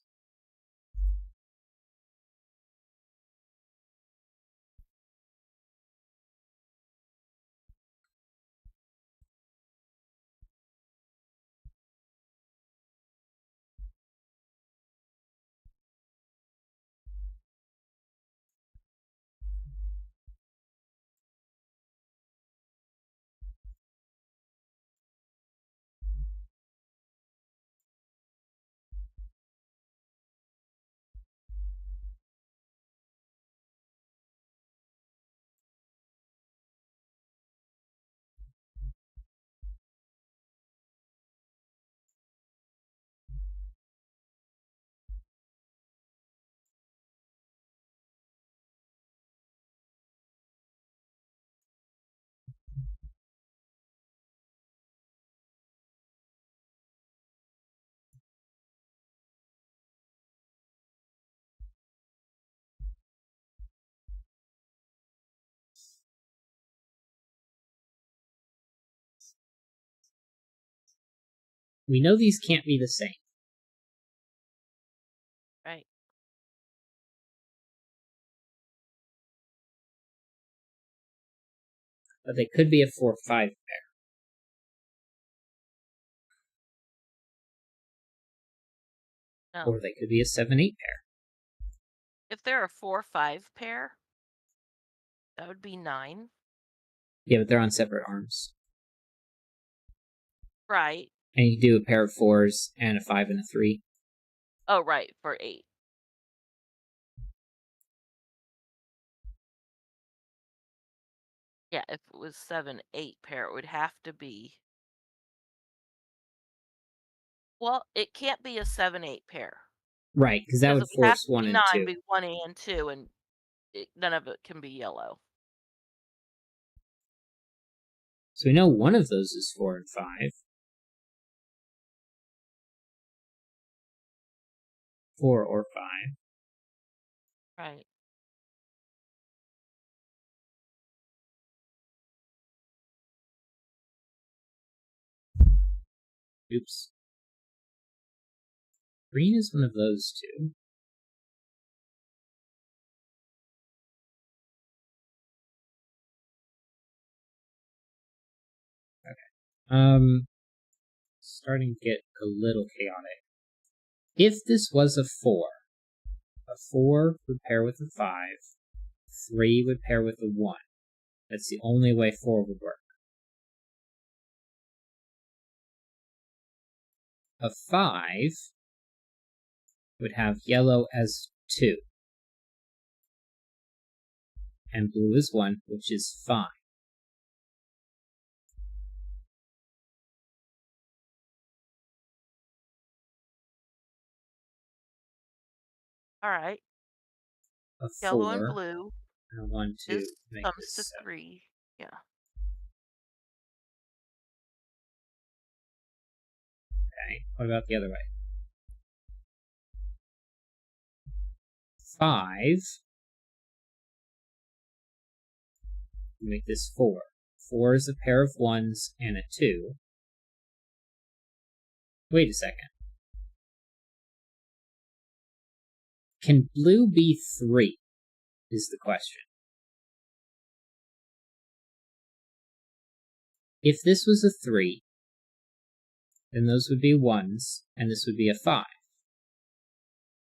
We know these can't be the same. Right. But they could be a 4 5 pair. No. Or they could be a 7 8 pair. If they're a 4-5 pair, that would be 9. Yeah, but they're on separate arms. Right. And you do a pair of 4s and a 5 and a 3. Oh, right, for 8. Yeah, if it was 7-8 pair, it would have to be. Well, it can't be a 7-8 pair. Right, because that Because would it would have force to 1 be and 9, 2. be 1 and 2, and none of it can be yellow. So we know one of those is 4 and 5. 4 or 5. Right. Oops. Green is one of those two. Okay. Starting to get a little chaotic. If this was a 4 would pair with a 5, 3 would pair with a 1. That's the only way 4 would work. A 5 would have yellow as 2, and blue as 1, which is fine. All right. A Yellow and 4 blue and a 1, 2 is make comes this to 7. 3. Yeah. Okay, what about the other way? 5 make this 4. 4 is a pair of 1s and a 2. Wait a second. Can blue be 3? Is the question. If this was a 3, then those would be 1s, and this would be a 5.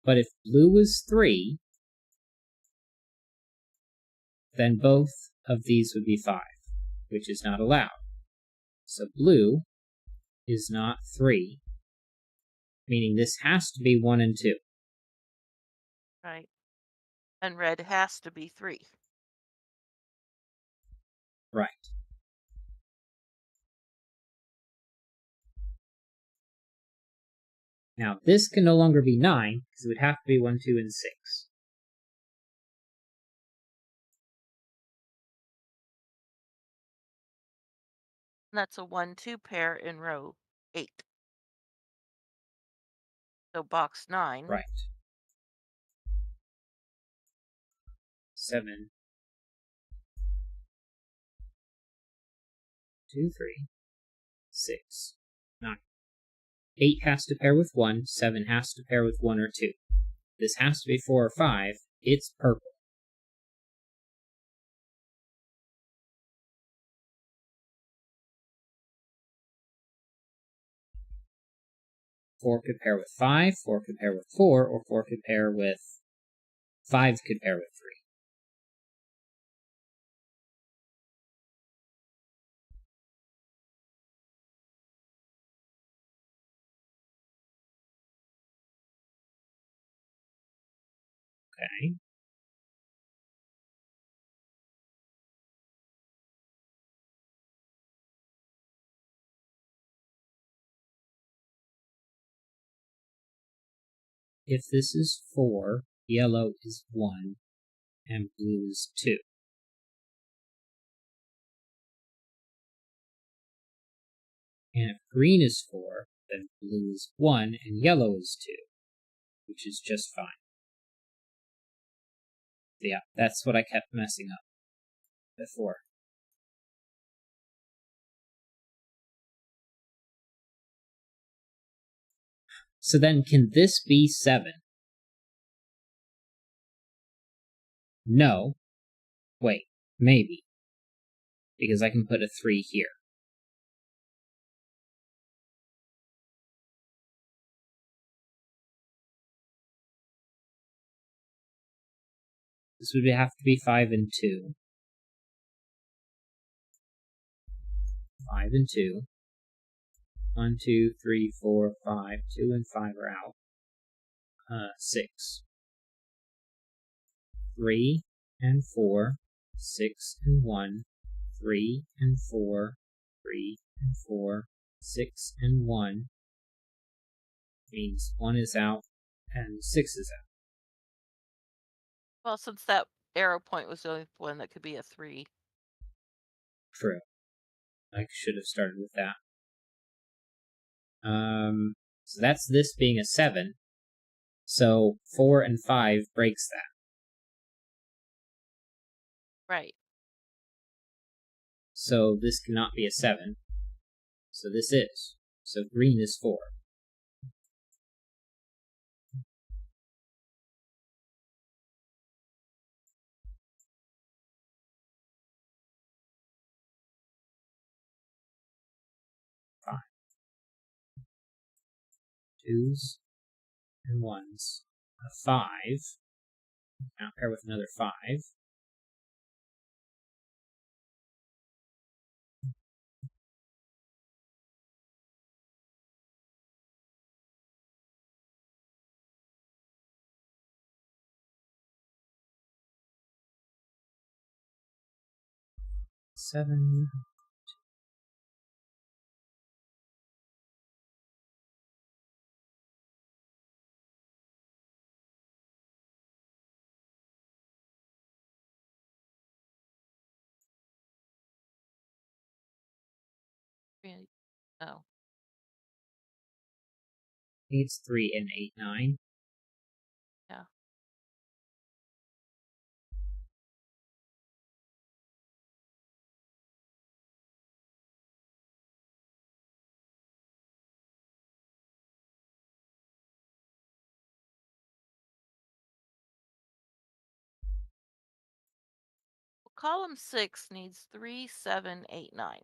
But if blue was 3, then both of these would be 5, which is not allowed. So blue is not 3, meaning this has to be 1 and 2. Right. And red has to be 3. Right. Now this can no longer be 9, because it would have to be 1, 2, and 6. And that's a 1-2 pair in row 8. So box 9. Right. 7, 2, 3, 6, 9. 8 has to pair with 1, 7 has to pair with 1 or 2. This has to be 4 or 5, it's purple. Four could pair with 5, 4 could pair with 4, or 4 could pair with 5 could pair with 3. Okay. If this is 4, yellow is 1, and blue is 2. And if green is 4, then blue is 1 and yellow is 2, which is just fine. Yeah, that's what I kept messing up before. So then, can this be 7? No. Wait, maybe. Because I can put a 3 here. This would have to be 5 and 2. 5 and 2. 1, 2, 3, 4, 5. 2 and 5 are out. 6. 3 and 4. 6 and 1. 3 and 4. 3 and 4. 6 and 1. Means 1 is out and 6 is out. Well, since that arrow point was the only one that could be a 3. True. I should have started with that. So that's this being a 7. So 4 and 5 breaks that. Right. So this cannot be a 7. So this is. So green is 4. Five. Twos and ones. A 5. Now pair with another 5. 7. Oh. 8's 3 and 8, 9. Yeah. Well, column 6 needs 3, 7, 8, 9.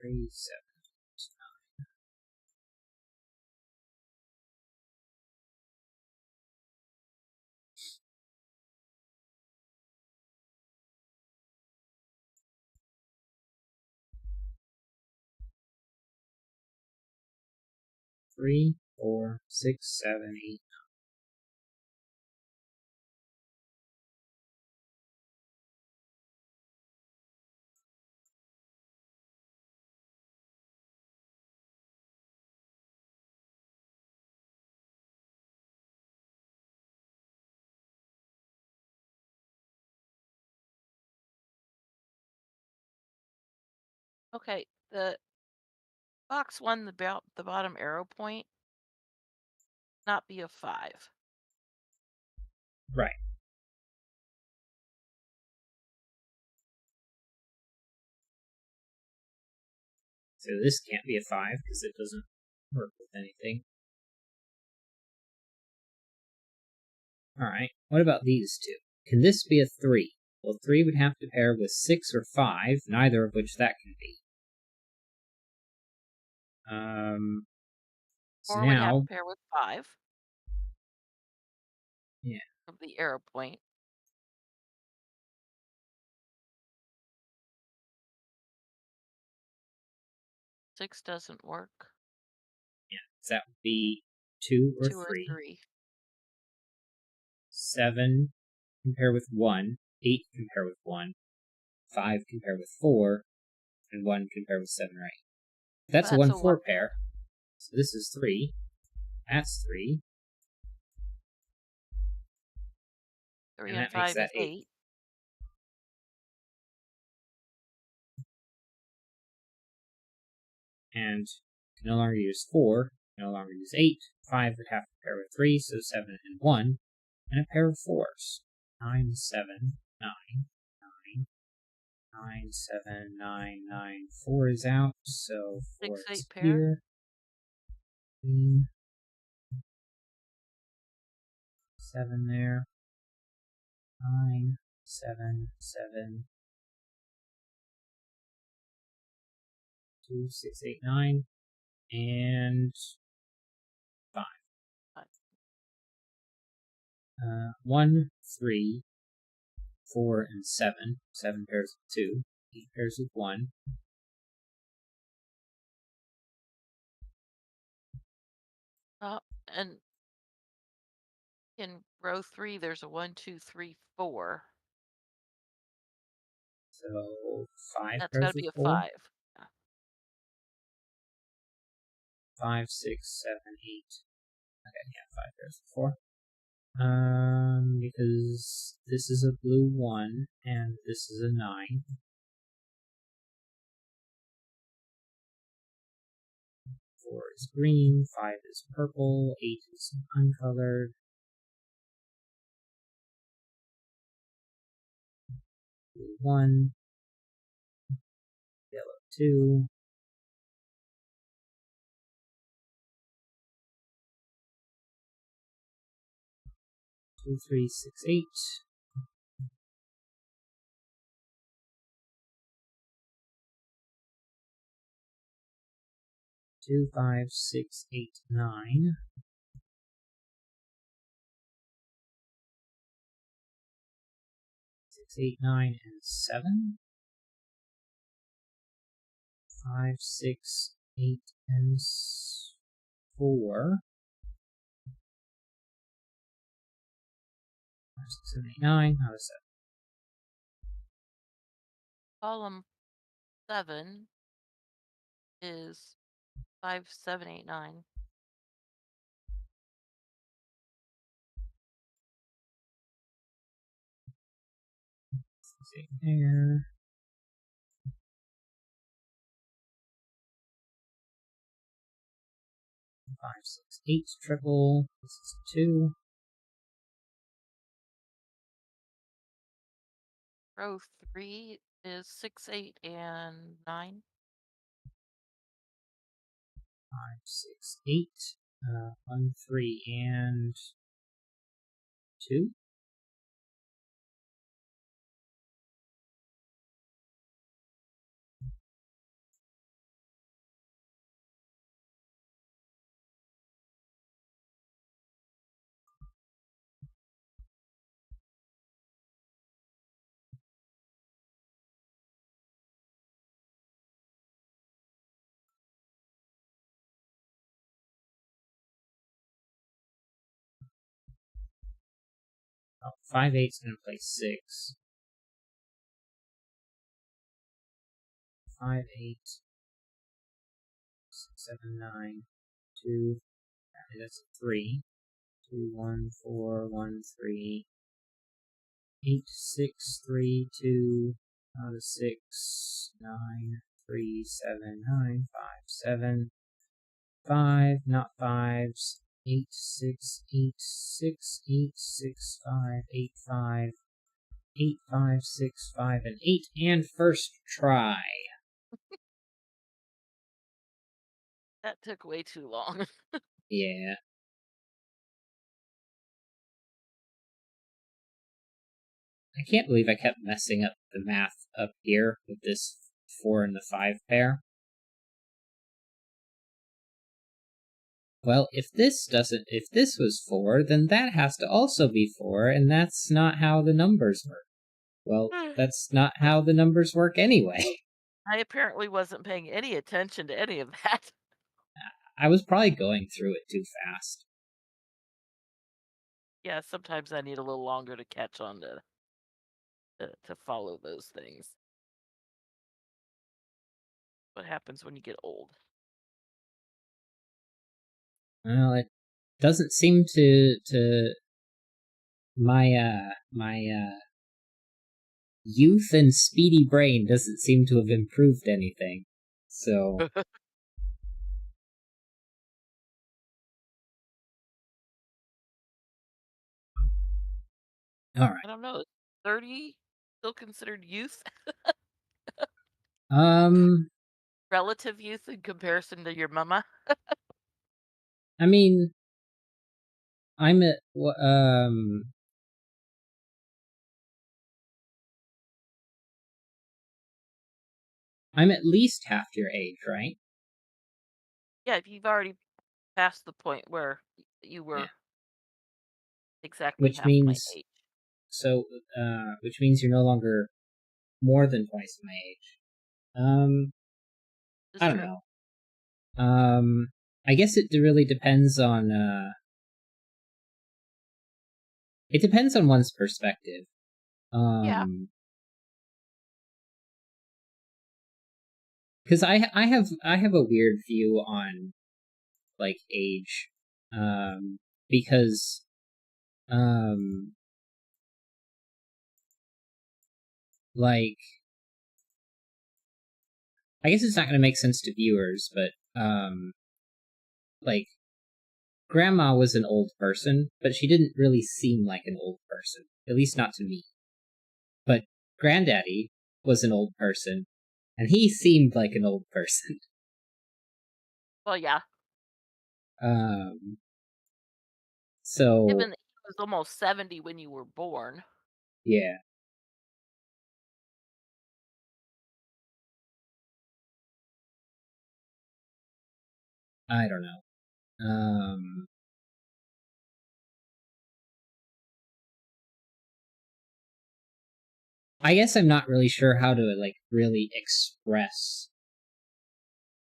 3, 7. 3, 4, 6, 7, 8. Okay, the box 1, the bottom arrow point, not be a 5. Right. So this can't be a 5 because it doesn't work with anything. Alright, what about these two? Can this be a 3? Well, 3 would have to pair with 6 or 5, neither of which that can be. So 4 would have now, to pair with 5 yeah, of the arrow point. 6 doesn't work. so that would be 2 or 2 or 3. 3. 7 can pair with 1, 8 can pair with 1, 5 can pair with 4, and 1 can pair with 7 or 8. That's a That's 1 a 1 4 pair. So this is 3. That's 3. 3 And and that makes 5 that is 8. 8. And can no longer use 4, can no longer use 8. 5 would have to pair with 3, so 7 and 1. And a pair of 4s. 9, 7, 9, 9, 9, 7, 9, 9. 4 is out, so 4 6, is 8 pair. here. 3, 7 there. 9, 7, 7, 2, 6, 8, 9, and 5. 1, 3, 4, and 7. 7 pairs with 2. 8 pairs with 1. And in row 3, there's a 1, 2, 3, 4. So 5 That's got pairs to with be a 4. 5. Yeah. 5, 6, 7, 8. Okay, yeah, 5 pairs with 4. Because this is a blue 1 and this is a 9. 4 is green, 5 is purple, 8 is uncolored. 1, yellow 2, 2, 3, 6, 8. 2, 5, 6, 8, 9. 6, 8, 9, and 7. 5, 6, 8, and 4. 5, 6, 7, 8, 9. How is that? Column 7 is 5, 7, 8, 9. 6, 8 there. 5, 6, 8 triple. This is 2. Row 3 is 6, 8, and 9. 5, 6, 8. 1, 3, and 2. Oh, 5, 8 is going to play 6. 5, 8, 6, 7, 9, 2. That's a 3. 2, 1, 4, 1, 3. 8, 6, 3, 2. Out of 6, 9, 3, 7, 9, 5, 7. 5, not 5s. 8, 6, 8, 6, 8, 6, 5, 8, 5. 8, 5, 6, 5, and 8, and first try. That took way too long. Yeah. I can't believe I kept messing up the math up here with this 4 and the 5 pair. Well, if this was 4, then that has to also be 4, and that's not how the numbers work. Well, that's not how the numbers work anyway. I apparently wasn't paying any attention to any of that. I was probably going through it too fast. Yeah, sometimes I need a little longer to catch on to follow those things. What happens when you get old? Well, it doesn't seem to my youth and speedy brain doesn't seem to have improved anything. So all right. I don't know. 30 still considered youth? Um Relative youth in comparison to your mama? I mean I'm at um I'm at least half your age, right? Yeah, if you've already passed the point where you Yeah. were exactly Which half my means age. which means you're no longer more than twice my age. Um It's I don't true. know. I guess it really depends on it depends on one's perspective. Yeah. Because I have a weird view on like age, because um like I guess it's not going to make sense to viewers, but like grandma was an old person, but she didn't really seem like an old person, at least not to me. But granddaddy was an old person, and he seemed like an old person. Well, yeah. Um, so Given that he was almost 70 when you were born. yeah, I don't know. I guess I'm not really sure how to like really express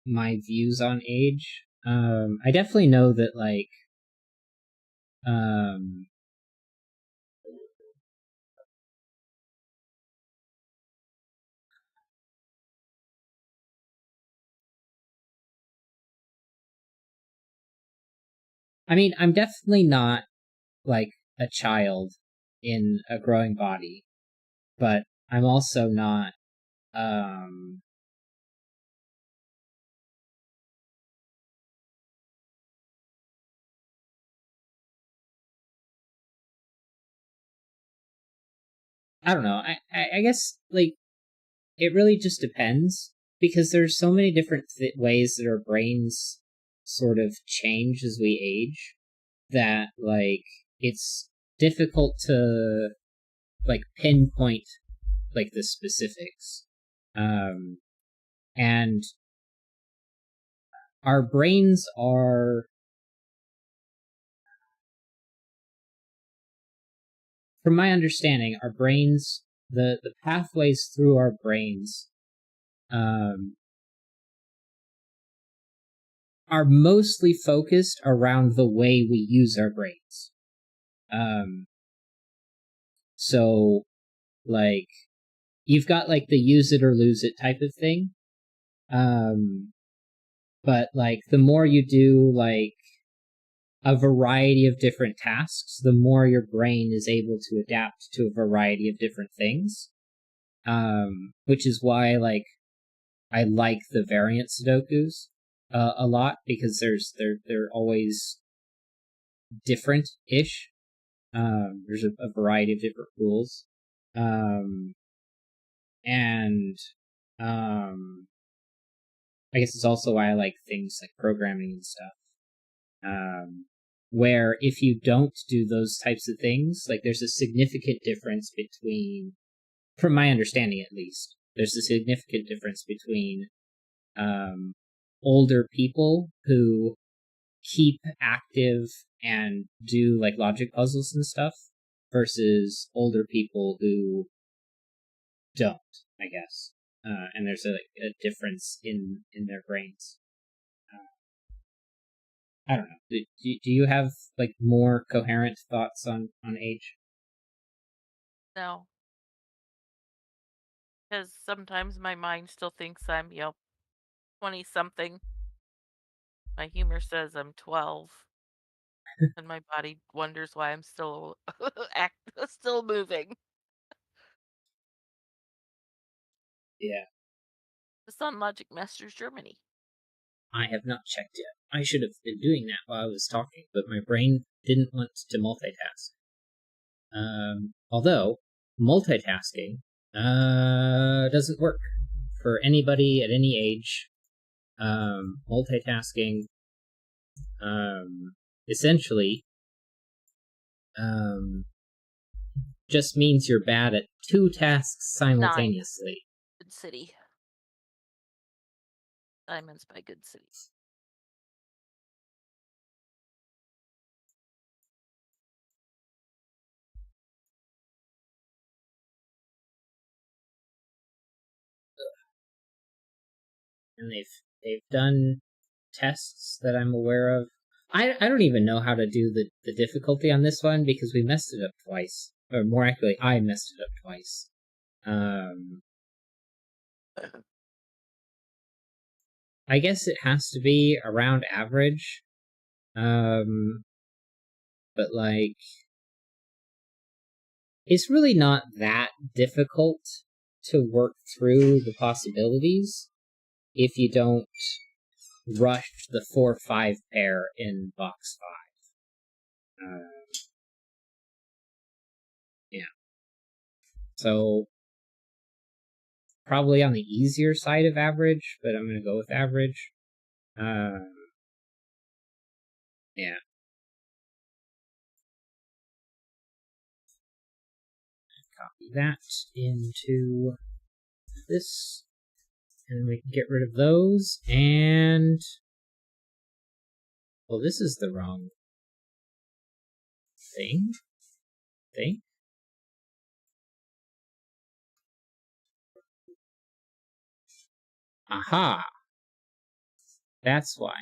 my views on age. I definitely know that like um I mean, I'm definitely not like a child in a growing body, but I'm also not um I don't know. I guess like it really just depends because there's so many different ways that our brains sort of change as we age that like it's difficult to like pinpoint like the specifics. Um and our brains are, from my understanding, our brains, the pathways through our brains um are mostly focused around the way we use our brains. Um so like you've got like the use it or lose it type of thing. Um but like the more you do like a variety of different tasks, the more your brain is able to adapt to a variety of different things. Which is why like I like the variant Sudokus a lot because they're always different ish. There's a variety of different rules, um, and I guess it's also why I like things like programming and stuff. Where if you don't do those types of things, like there's a significant difference between, from my understanding at least, there's a significant difference between um, older people who keep active and do like logic puzzles and stuff versus older people who don't, I guess. And there's a difference in their brains. I don't know. Do you have like more coherent thoughts on age? No, because sometimes my mind still thinks I'm, 20 something. My humor says I'm 12, and my body wonders why I'm still still moving. Yeah, The Sun Logic Masters Germany. I have not checked yet. I should have been doing that while I was talking, but my brain didn't want to multitask. Although multitasking doesn't work for anybody at any age. Multitasking essentially um, just means you're bad at two tasks 9. simultaneously. Good City. Diamonds by Good City. And they've done tests that I'm aware of. I don't even know how to do the difficulty on this one because we messed it up twice. Or more accurately, I messed it up twice. Um, I guess it has to be around average. Um, but like, it's really not that difficult to work through the possibilities if you don't rush the 4-5 pair in box 5. Yeah. So probably on the easier side of average, but I'm going to go with average. Yeah. Copy that into this, and we can get rid of those, and well, this is the wrong thing. Aha! That's why.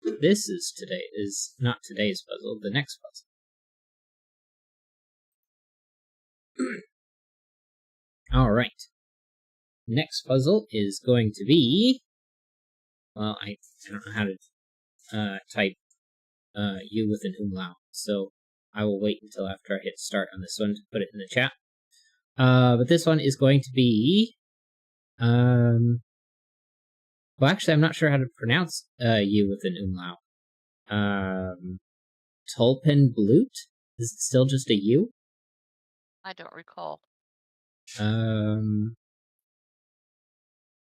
This is not today's puzzle, the next puzzle. Alright. Next puzzle is going to be... Well, I don't know how to type U with an umlaut, so I will wait until after I hit start on this one to put it in the chat. But this one is going to be... Well, actually, I'm not sure how to pronounce U with an umlaut. Tulpenblut? Is it still just a U? I don't recall.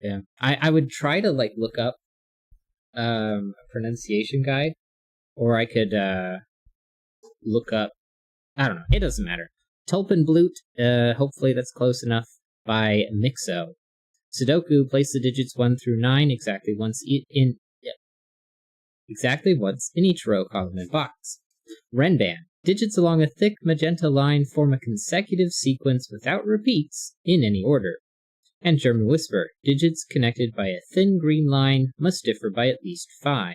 Yeah. I would try to, like, look up a pronunciation guide, or I could look up... I don't know. It doesn't matter. Tulpenblut, hopefully that's close enough, by Mixo. Sudoku, place the digits 1 through 9 exactly once in each row, column, and box. Renban, digits along a thick magenta line form a consecutive sequence without repeats in any order. And German Whisper, digits connected by a thin green line must differ by at least 5.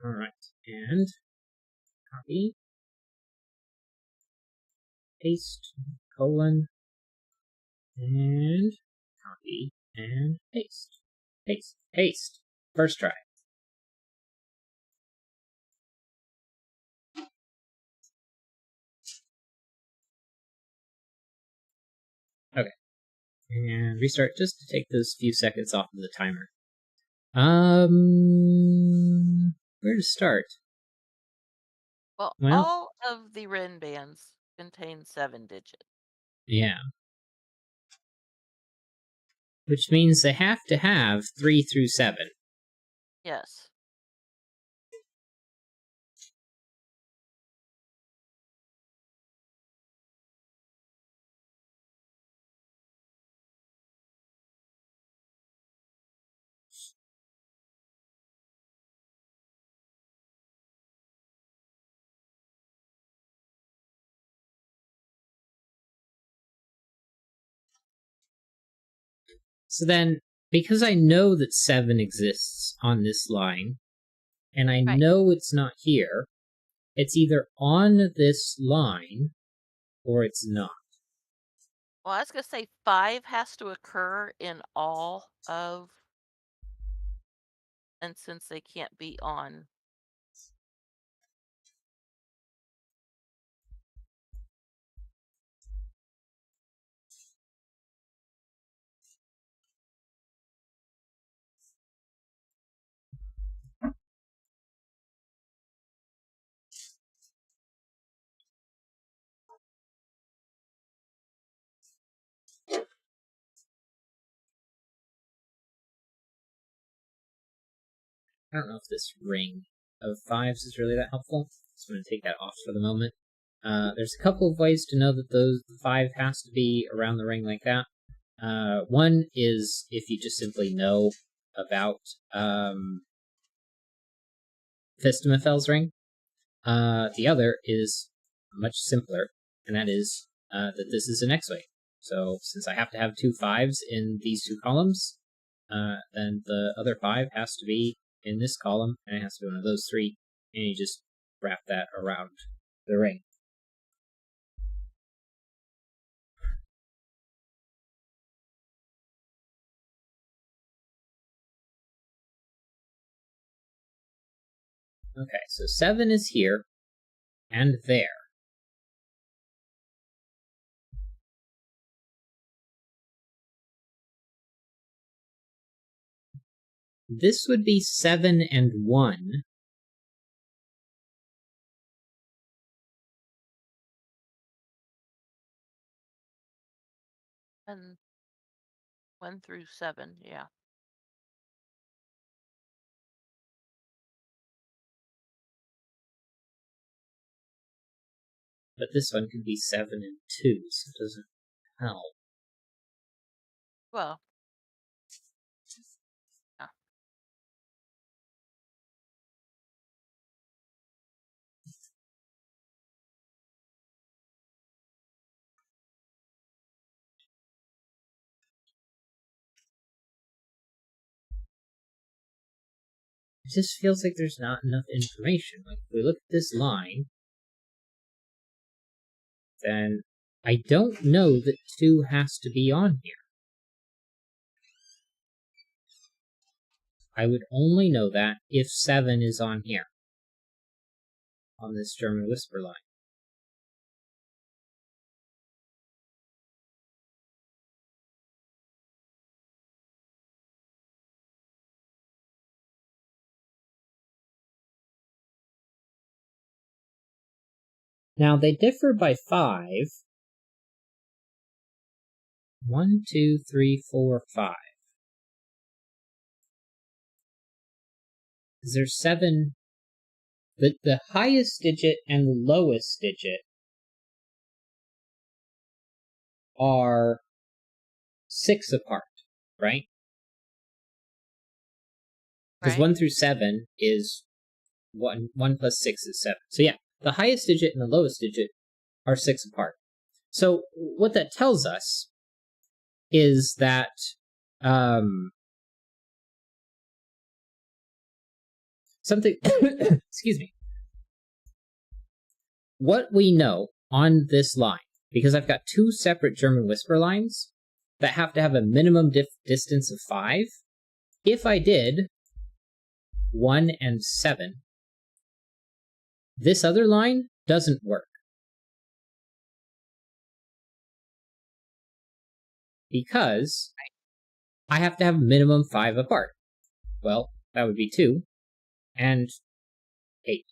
Alright, and copy, paste, colon, and copy, and paste. Paste. First try. Okay. And restart just to take those few seconds off of the timer. Where to start? Well, all of the Ren bands contain 7 digits. Yeah. Which means they have to have 3 through 7. Yes. So then, because I know that 7 exists on this line, and I know it's not here, it's either on this line or it's not. Well, I was going to say 5 has to occur in all of, and since they can't be on. I don't know if this ring of 5s is really that helpful. So I'm going to take that off for the moment. There's a couple of ways to know that the 5 has to be around the ring like that. One is if you just simply know about Festimafel's ring. The other is much simpler, and that is that this is an X-ray. So since I have to have 2 5s in these 2 columns, then the other 5 has to be in this column, and it has to be one of those 3, and you just wrap that around the ring. Okay, so 7 is here, and there. This would be 7 and 1. And 1 through 7, yeah. But this one could be 7 and 2, so it doesn't help. Well, yeah. It just feels like there's not enough information. Like, if we look at this line, then I don't know that 2 has to be on here. I would only know that if 7 is on here, on this German whisper line. Now, they differ by 5. 1, 2, 3, 4, 5. Because there's 7. The highest digit and the lowest digit are 6 apart, right? Because Right? 1 through 7 is 1. 1 plus 6 is 7. So yeah, the highest digit and the lowest digit are 6 apart. So what that tells us is that something excuse me, what we know on this line, because I've got 2 separate German whisper lines that have to have a minimum distance of 5. If I did 1 and 7, this other line doesn't work, because I have to have minimum 5 apart. Well, that would be 2 and 8.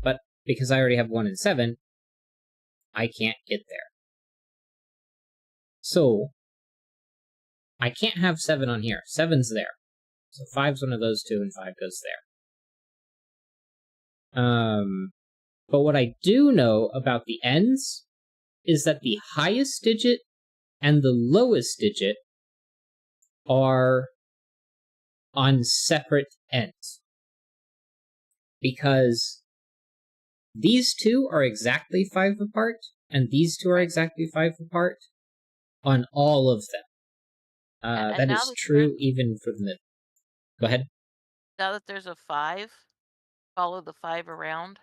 But because I already have 1 and 7, I can't get there. So I can't have 7 on here. 7's there. So 5's one of those 2 and 5 goes there. But what I do know about the ends is that the highest digit and the lowest digit are on separate ends. Because these 2 are exactly 5 apart, and these 2 are exactly 5 apart on all of them. And That now is that true even for the middle. Go ahead. now that there's a 5, follow the 5 around.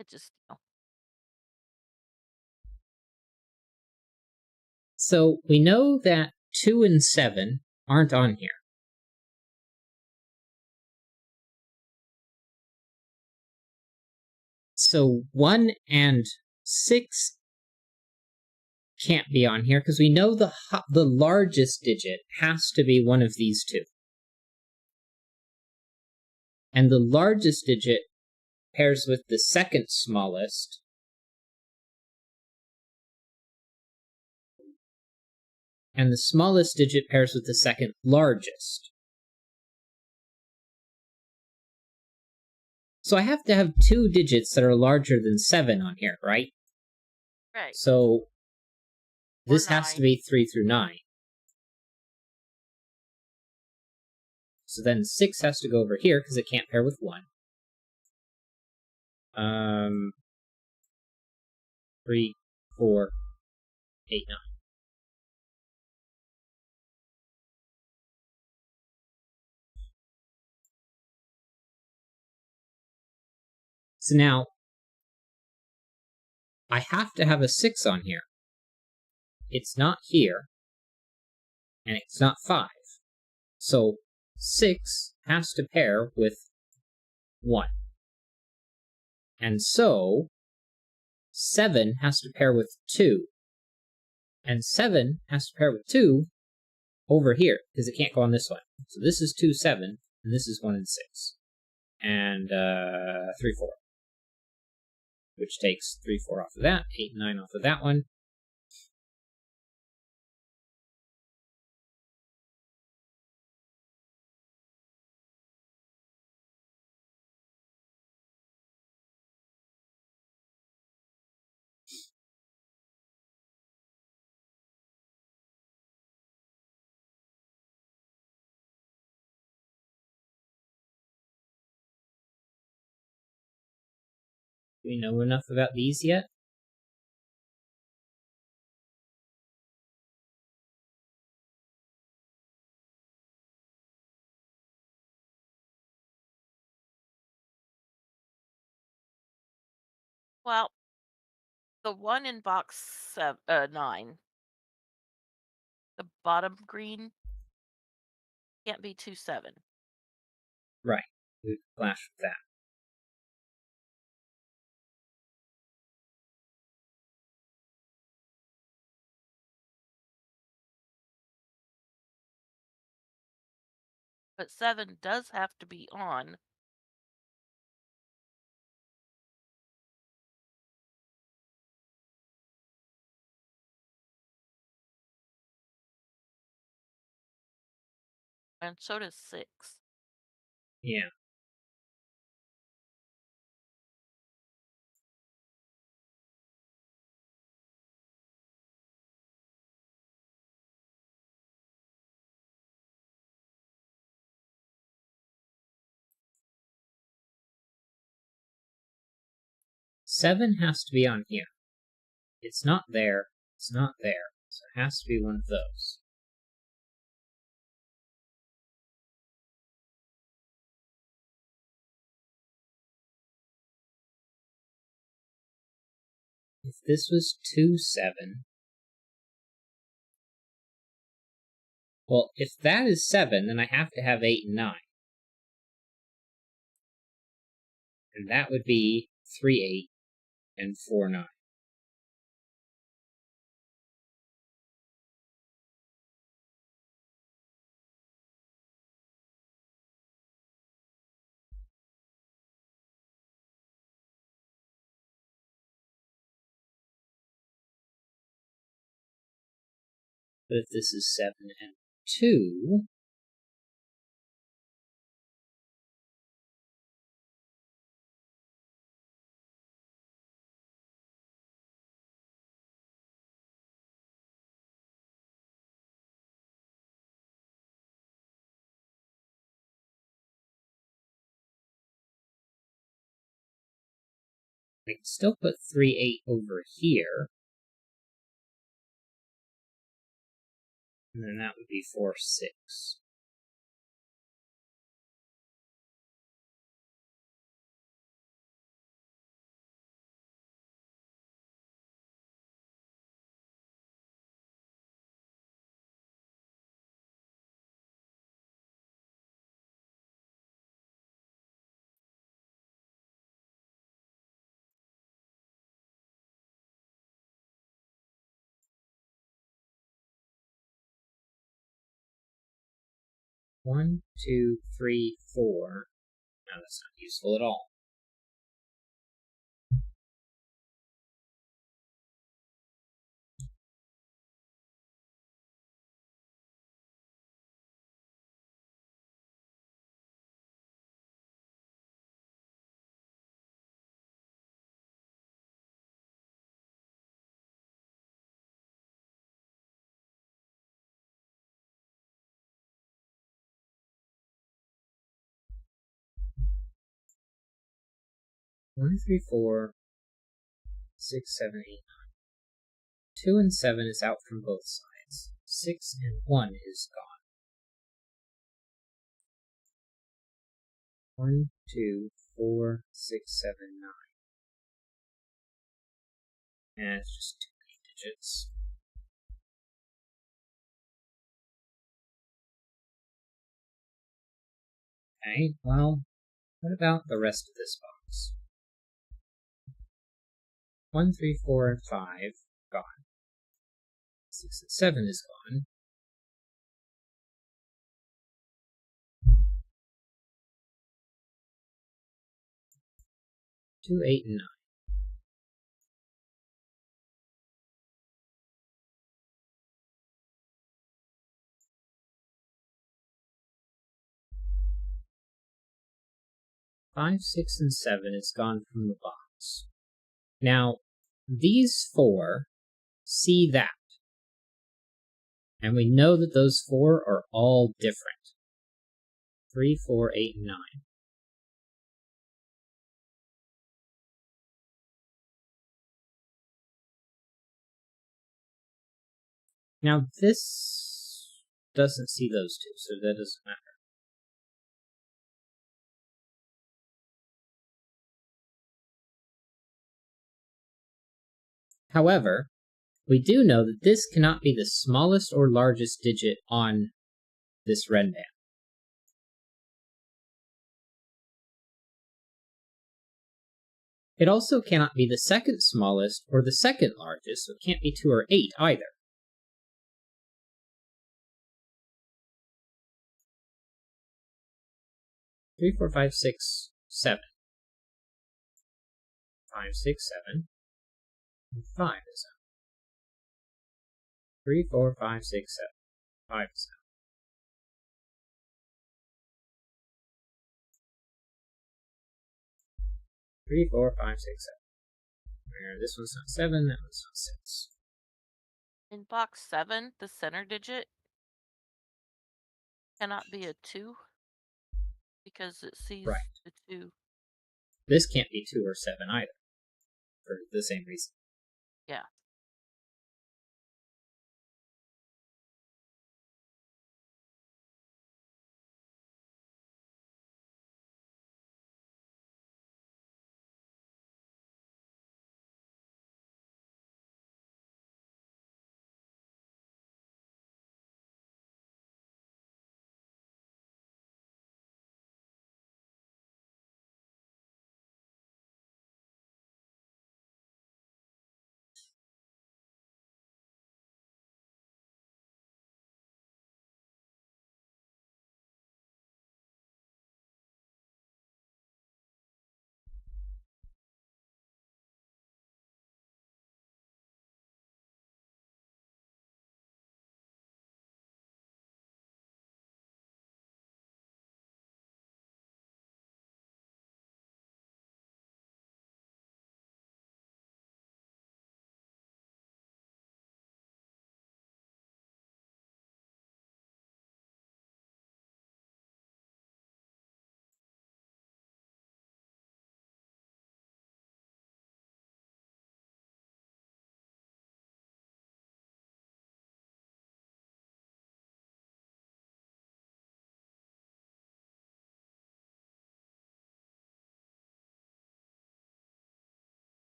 It just, So we know that 2 and 7 aren't on here. So 1 and 6 can't be on here because we know the largest digit has to be one of these 2. And the largest digit pairs with the second smallest. And the smallest digit pairs with the second largest. So I have to have 2 digits that are larger than 7 on here, right? right. So Or this has to 9. be 3 through 9. So then 6 has to go over here because it can't pair with 1. 3, 4, 8, 9. So now, I have to have a 6 on here. It's not here, and it's not 5. So 6 has to pair with 1. And so 7 has to pair with 2. And 7 has to pair with 2 over here, because it can't go on this one. So this is 2, 7, and this is 1 and 6. And 3, 4. Which takes 3, 4 off of that, 8 and 9 off of that one. Do we know enough about these yet? Well, the one in box 9, the bottom green, can't be 2, 7. Right. We can flash with that. But 7 does have to be on. And so does 6. Yeah. Seven has to be on here. It's not there. It's not there. So it has to be one of those. If this was 2, 7... Well, if that is 7, then I have to have 8 and 9. And that would be 3, 8, and 4, 9. But if this is 7 and 2... I can still put 3, 8 over here. And then that would be 4, 6. One, 2, 3, 4. Now that's not useful at all. One, 3, 4, 6, 7, 8, 9. 2 and 7 is out from both sides. 6 and 1 is gone. 1, 2, 4, 6, 7, 9. And it's just too many digits. Okay, well, what about the rest of this box? 1, 3, 4, and 5, gone. 6 and 7 is gone. 2, 8, and 9. Five, 6, and 7 is gone from the box. Now, these 4 see that. And we know that those 4 are all different. 3, 4, 8, and 9. Now, this doesn't see those 2, so that doesn't matter. However, we do know that this cannot be the smallest or largest digit on this red band. It also cannot be the second smallest or the second largest, so it can't be 2 or 8 either. Three, 4, 5, 6, 7. 5, 6, 7. And 5 is out. 3, 4, 5, 6, 7. 5 is out. 3, 4, 5, 6, 7. This one's not 7, that one's not 6. In box 7, the center digit cannot be a 2 because it sees the 2. This can't be 2 or 7 either, for the same reason. Yeah.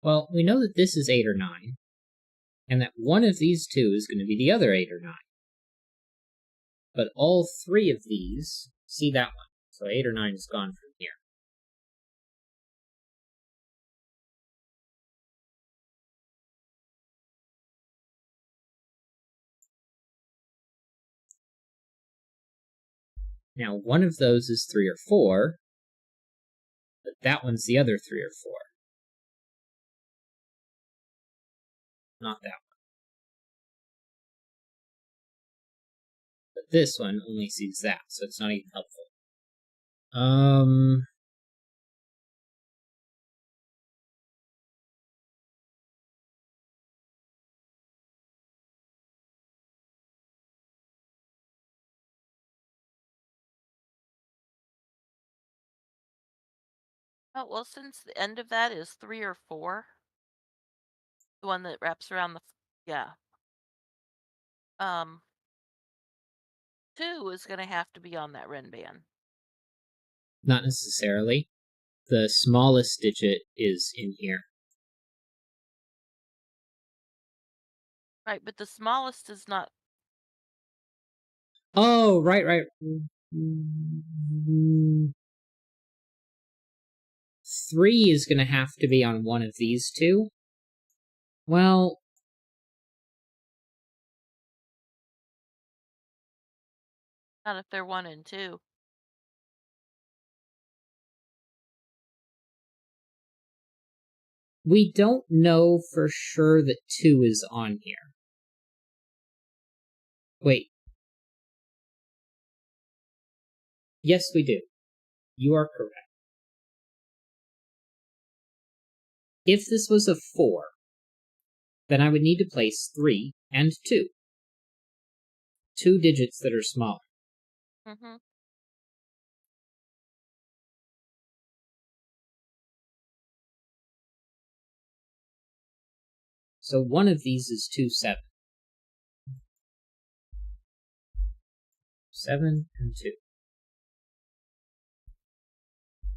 Well, we know that this is 8 or 9, and that one of these 2 is going to be the other 8 or 9. But all 3 of these see that one, so 8 or 9 is gone from here. Now, one of those is 3 or 4, but that one's the other 3 or 4. Not that one. But this one only sees that, so it's not even helpful. Oh, well, since the end of that is 3 or 4, the one that wraps around the, yeah. 2 is going to have to be on that red band. Not necessarily. The smallest digit is in here. Right, but the smallest is not. Oh, right. 3 is going to have to be on one of these 2. Well, Not if they're 1 and 2. We don't know for sure that 2 is on here. Wait. Yes, we do. You are correct. If this was a 4, then I would need to place 3 and 2. 2 digits that are smaller. Mm-hmm. So one of these is 2, 7. 7 and 2.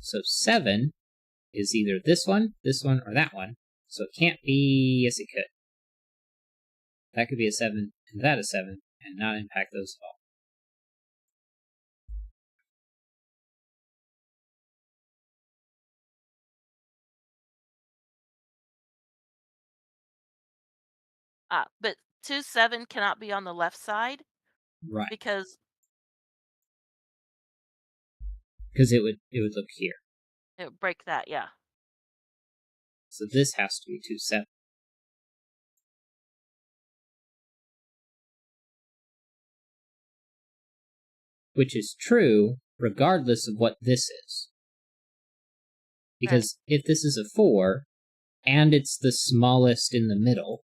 So 7 is either this one, or that one. So it can't be... Yes, it could. That could be a 7 and that a 7 and not impact those at all. But 2, 7 cannot be on the left side Right. because Because it would look here. it would break that, yeah. So this has to be 2, 7. Which is true regardless of what this is. Because if this is a 4, and it's the smallest in the middle,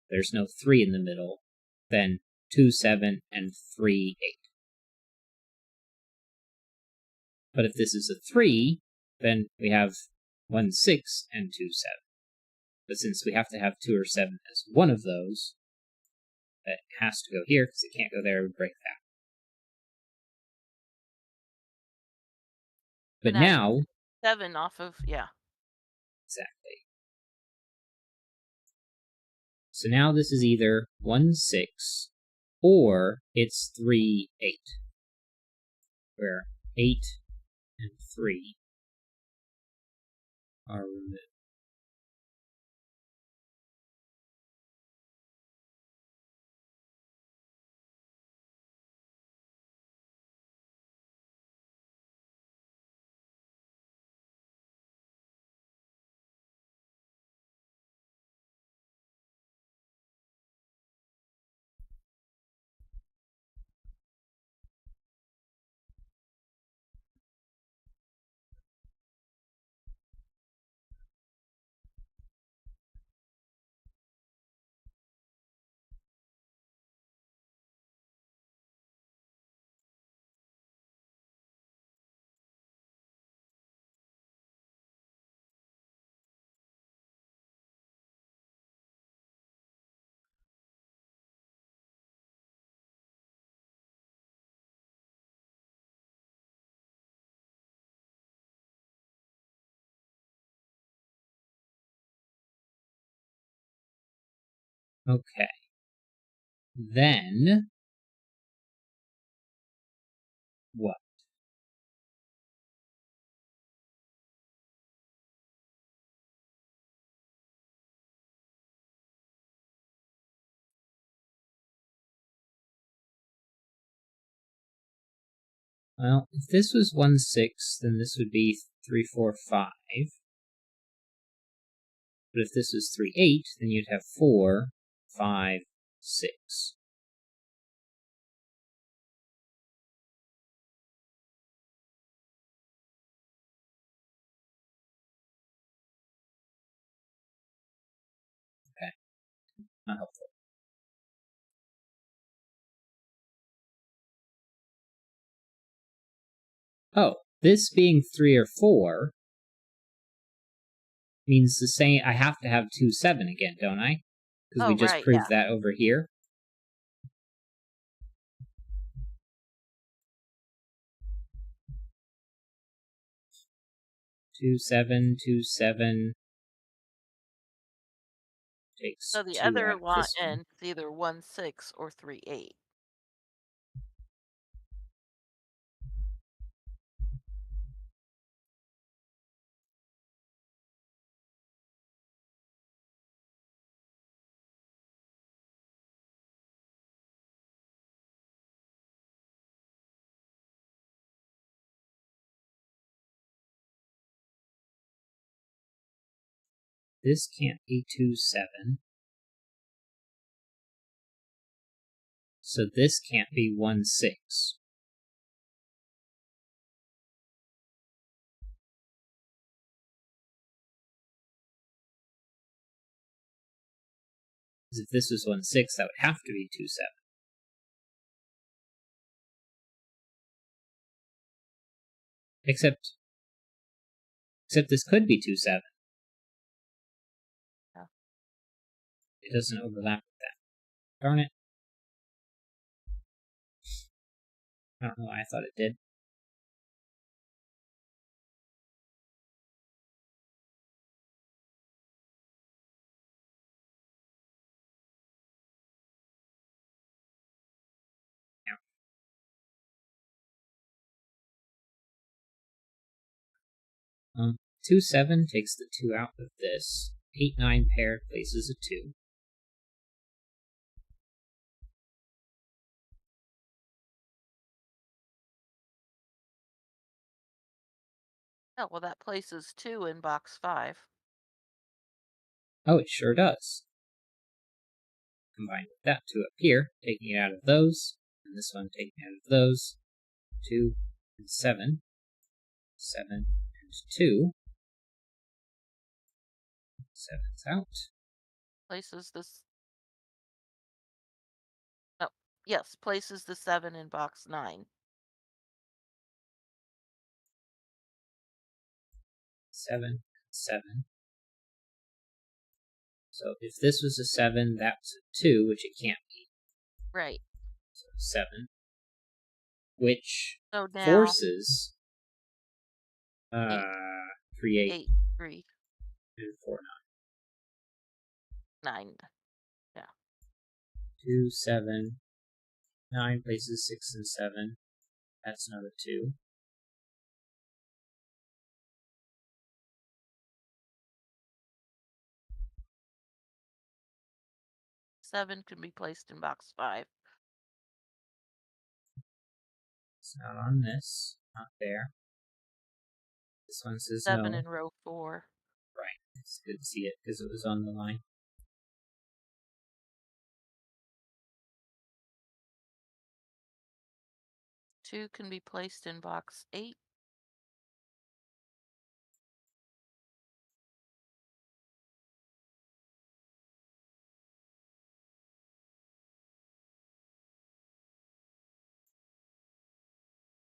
there's no 3 in the middle, then 2, 7, and 3, 8. But if this is a 3, then we have 1, 6, and 2, 7. But since we have to have 2 or 7 as one of those, that has to go here, because it can't go there, it would break that. But And I now... 7 off of, yeah. Exactly. So now this is either 1, 6, or it's 3, 8. Where 8 and 3 are removed. Okay. Then... what? Well, if this was 1, 6, then this would be 3, 4, 5. But if this was 3, 8, then you'd have 4, 5, 6. Okay. Not helpful. Oh, this being 3 or 4 means the same. I have to have 2, 7 again, don't I? Because we Oh, just right, proved yeah. that over here. Two, 7, 2, 7. Takes So the 2 other out of one this one. end is either 1, 6 or 3, 8. This can't be 2, 7. So this can't be 1, 6. Because if this was 1, 6, that would have to be 2, 7. Except this could be 2, 7. Yeah. It doesn't overlap with that. Darn it. I don't know why I thought it did. Yeah. 2, 7 takes the 2 out of this. 8, 9 paired places a 2. Oh, well, that places 2 in box 5. Oh, it sure does. Combined with that 2 up here, taking it out of those, and this one taking it out of those. 2 and 7. 7 and 2. 7's out. Places this. Oh, yes, places the 7 in box 9. 7, 7. So if this was a 7, that's a 2, which it can't be. Right. So 7, which So now forces 8, 3, 8, 8, 3, and 4, 9. 9. Yeah. 2, 7, 9 places 6 and 7. That's another 2. 7 can be placed in box 5. It's not on this. Not there. This one says 7 no. in row 4. Right. It's good to see it because it was on the line. Two can be placed in box 8.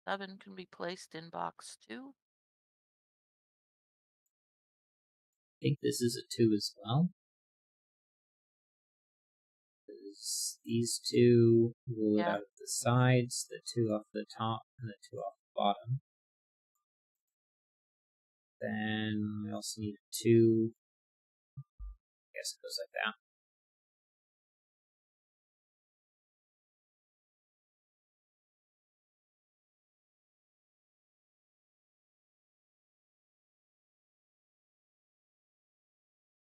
Seven can be placed in box 2. I think this is a 2 as well. These 2 rule it Yeah. out of the sides, the 2 off the top, and the 2 off the bottom. Then we also need a 2. I guess it goes like that.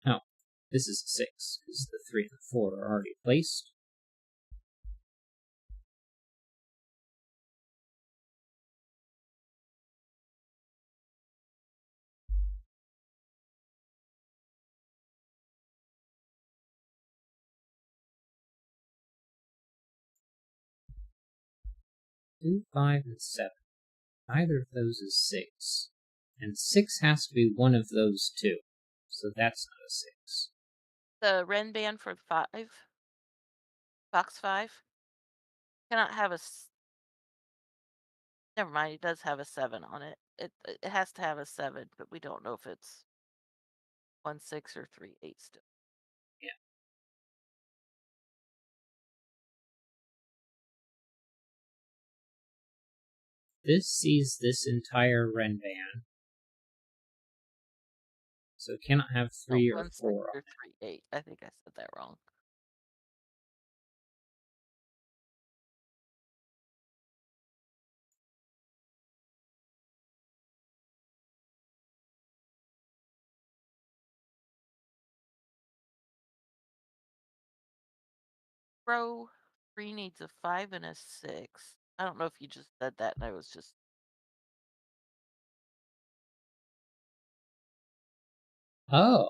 Oh, this is a 6, because the 3 and the 4 are already placed. Two, 5, and 7. Neither of those is 6. And 6 has to be one of those 2. So that's not a 6. The Ren band for 5, box 5, cannot have never mind, it does have a 7 on it. It has to have a 7, but we don't know if it's 1, 6 or 3, 8 still. Yeah. This sees this entire Ren band. So it cannot have 3 or 1, 6 4 on or it. 3, 8. I think I said that wrong. Row 3 needs a 5 and a 6. I don't know if you just said that and I was just. Oh.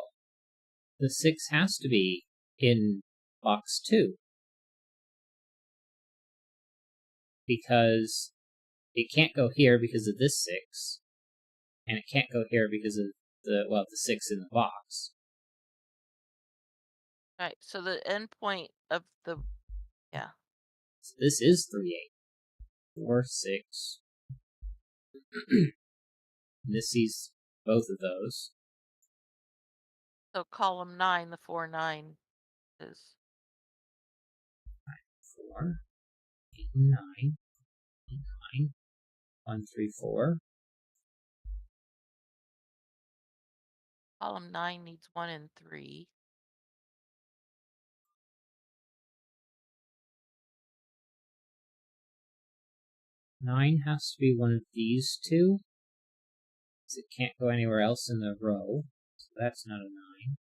the 6 has to be in box 2. Because it can't go here because of this 6. And it can't go here because of the 6 in the box. Right, so the endpoint of the, yeah. So this is 3, 8. 4, 6. This sees both of those. So column 9, the 4, 9 is 4, 8, 9, 8, 9, 1, 3, 4. column 9 needs 1 and 3. Nine has to be one of these two. Because it can't go anywhere else in the row. So that's not a 9.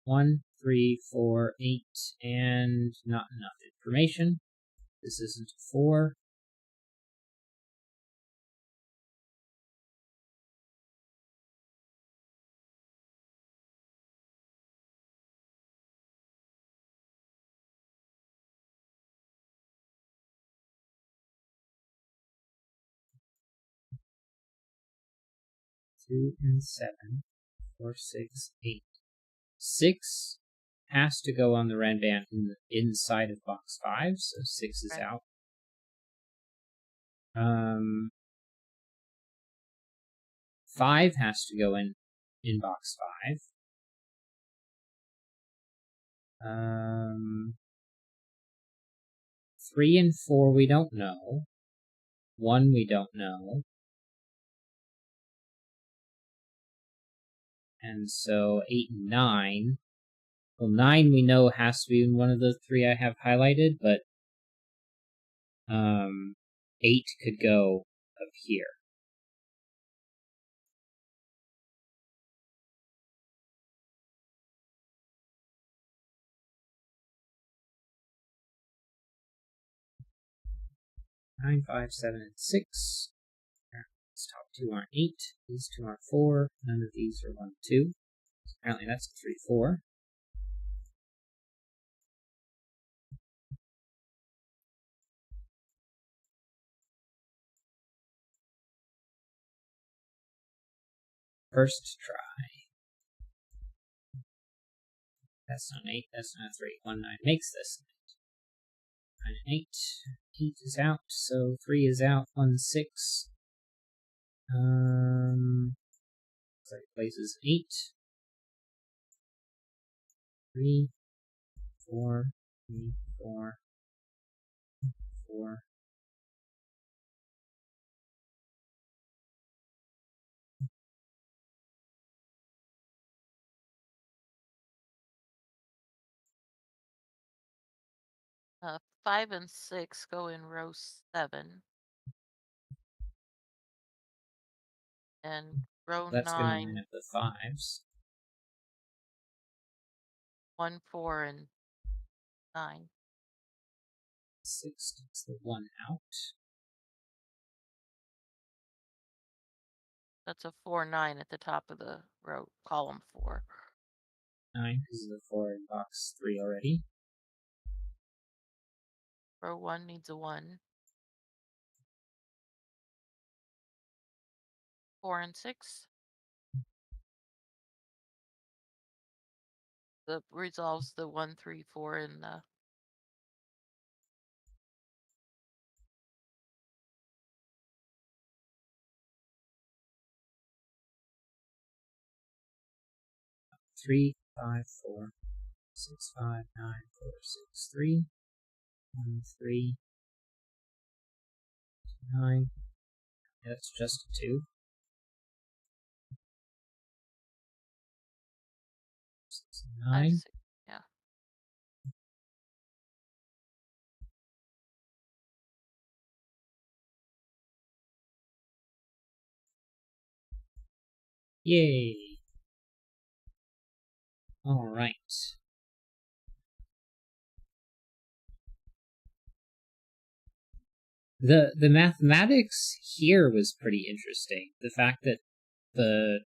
1, 3, 4, 8, and not enough information. This isn't a 4. Two and 7. 4, 6, 8. 6 has to go on the red band in the inside of box 5, so 6 is Right. out. 5 has to go in box 5. 3 and 4 we don't know. 1 we don't know. And so 8 and 9. Well, 9 we know has to be in one of the 3 I have highlighted, but 8 could go up here. Nine, 5, 7, and 6. These top 2 aren't 8. These 2 aren't 4. None of these are 1, 2. Apparently that's a 3, 4. First try. That's not an 8. That's not a 3. 1, 9 makes this an 8. 9 and 8. 8 is out, so 3 is out. 1, 6. So it places 8. 3, 4, 3, 4, 4. Uh, 5 and 6 go in row 7. And row That's going to line 9, up the 5s. 1, 4, and 9. 6 takes the 1 out. That's a 4, 9 at the top of the row, column 4. 9 because of the 4 in box 3 already. Row 1 needs a 1. 4 and 6. The resolves the 1, 3, 4 in the 3, 5, 4, 6, 5, 9, 4, 6, 3. 1, 3, 9. Yeah, that's just a 2. 6 and 5, 9. 6. Yeah. Yay! Alright. The mathematics here was pretty interesting. The fact that the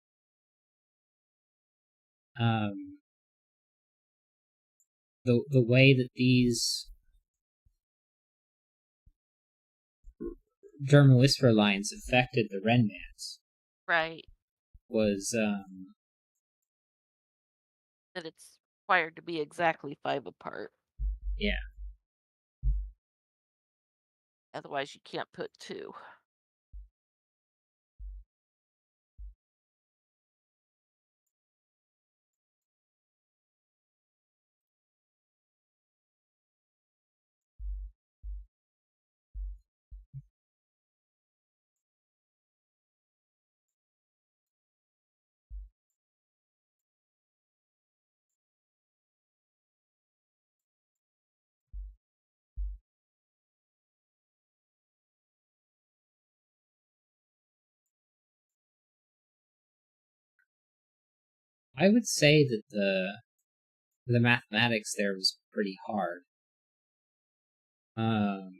um, the way that these German whisper lines affected the Renmans Right. was That it's required to be exactly 5 apart. yeah. Otherwise, you can't put 2. I would say that the mathematics there was pretty hard. Um,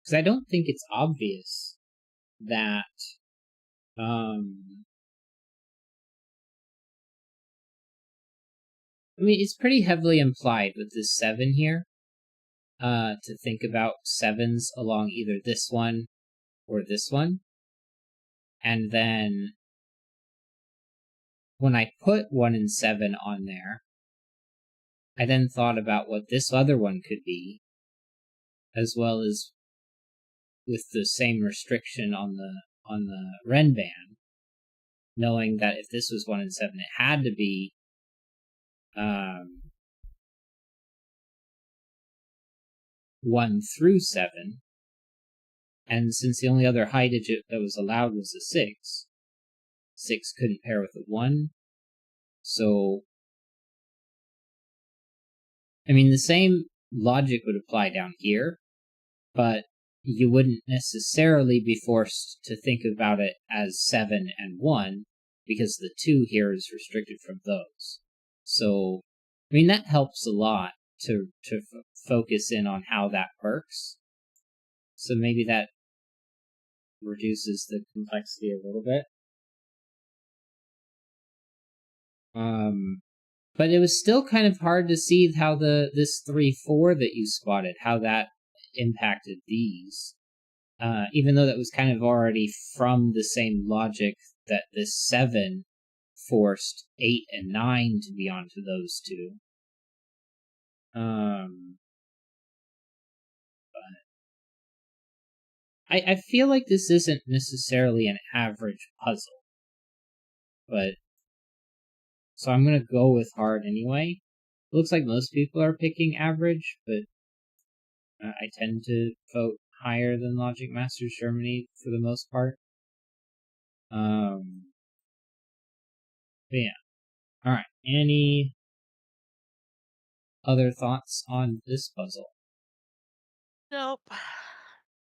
because I don't think it's obvious that um, I mean, it's pretty heavily implied with this 7 here, to think about sevens along either this one or this one. And then when I put 1 and 7 on there, I then thought about what this other one could be, as well as with the same restriction on the Renban, knowing that if this was 1 and 7, it had to be um, 1 through 7. And since the only other high digit that was allowed was a 6, 6 couldn't pair with a 1. So, I mean, the same logic would apply down here, but you wouldn't necessarily be forced to think about it as 7 and 1, because the 2 here is restricted from those. So, I mean, that helps a lot to focus in on how that works. So maybe that reduces the complexity a little bit. But it was still kind of hard to see how this 3-4 that you spotted, how that impacted these. Even though that was kind of already from the same logic that this 7 forced 8 and 9 to be onto those two. But I feel like this isn't necessarily an average puzzle, but so I'm gonna go with hard anyway. Looks like most people are picking average, but I tend to vote higher than Logic Masters Germany for the most part. But yeah. Alright. Any other thoughts on this puzzle? Nope. I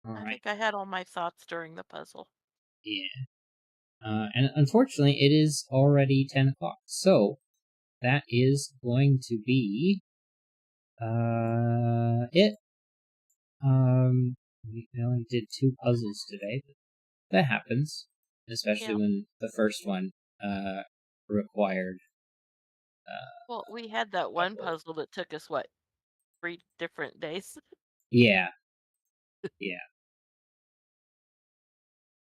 Alright. think I had all my thoughts during the puzzle. Yeah. And unfortunately, it is already 10 o'clock. So, that is going to be it. We only did 2 puzzles today, but that happens. Especially Yeah. when the first one required Well, we had that one puzzle that took us, what, 3 different days? yeah, yeah.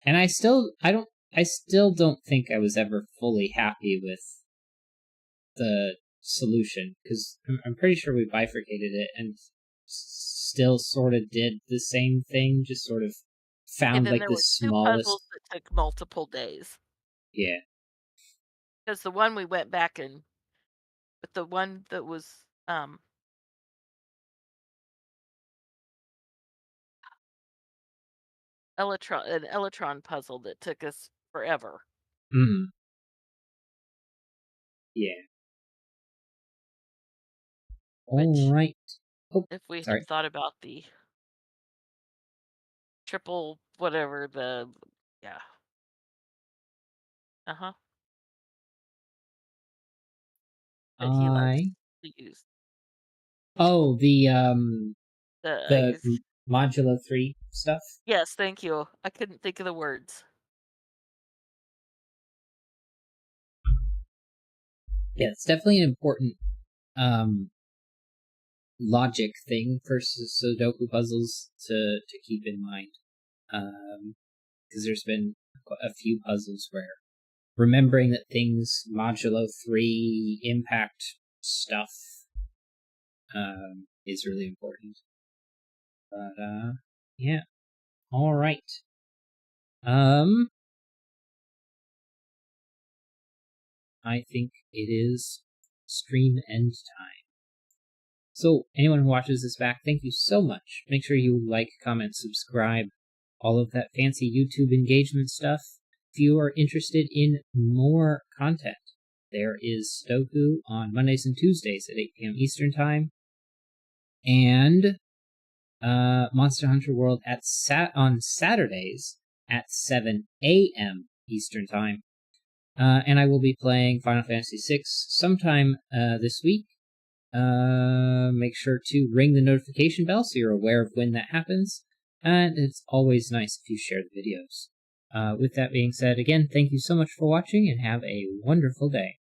And I still don't think I was ever fully happy with the solution, because I'm pretty sure we bifurcated it and still sort of did the same thing, just sort of And found then like there the were 2 puzzles smallest. that took multiple days. Yeah. Because the one we went back and but the one that was, an Electron puzzle that took us forever, Mm. Yeah. All which right. Oh, if we had sorry. thought about the triple whatever the yeah. Uh-huh. That he I loves. use. Oh, the I Modulo 3 stuff. Yes, thank you. I couldn't think of the words. Yeah, it's definitely an important um logic thing for Sudoku puzzles to keep in mind. Because there's been a few puzzles where remembering that things modulo 3 impact stuff is really important. But yeah. All right. I think it is stream end time. So anyone who watches this back, thank you so much. Make sure you like, comment, subscribe, all of that fancy YouTube engagement stuff. If you are interested in more content, there is Sudoku on Mondays and Tuesdays at 8 p.m. Eastern Time, and Monster Hunter World on Saturdays at 7 a.m. Eastern Time. And I will be playing Final Fantasy VI sometime this week. Make sure to ring the notification bell so you're aware of when that happens. And it's always nice if you share the videos. With that being said, again, thank you so much for watching and have a wonderful day.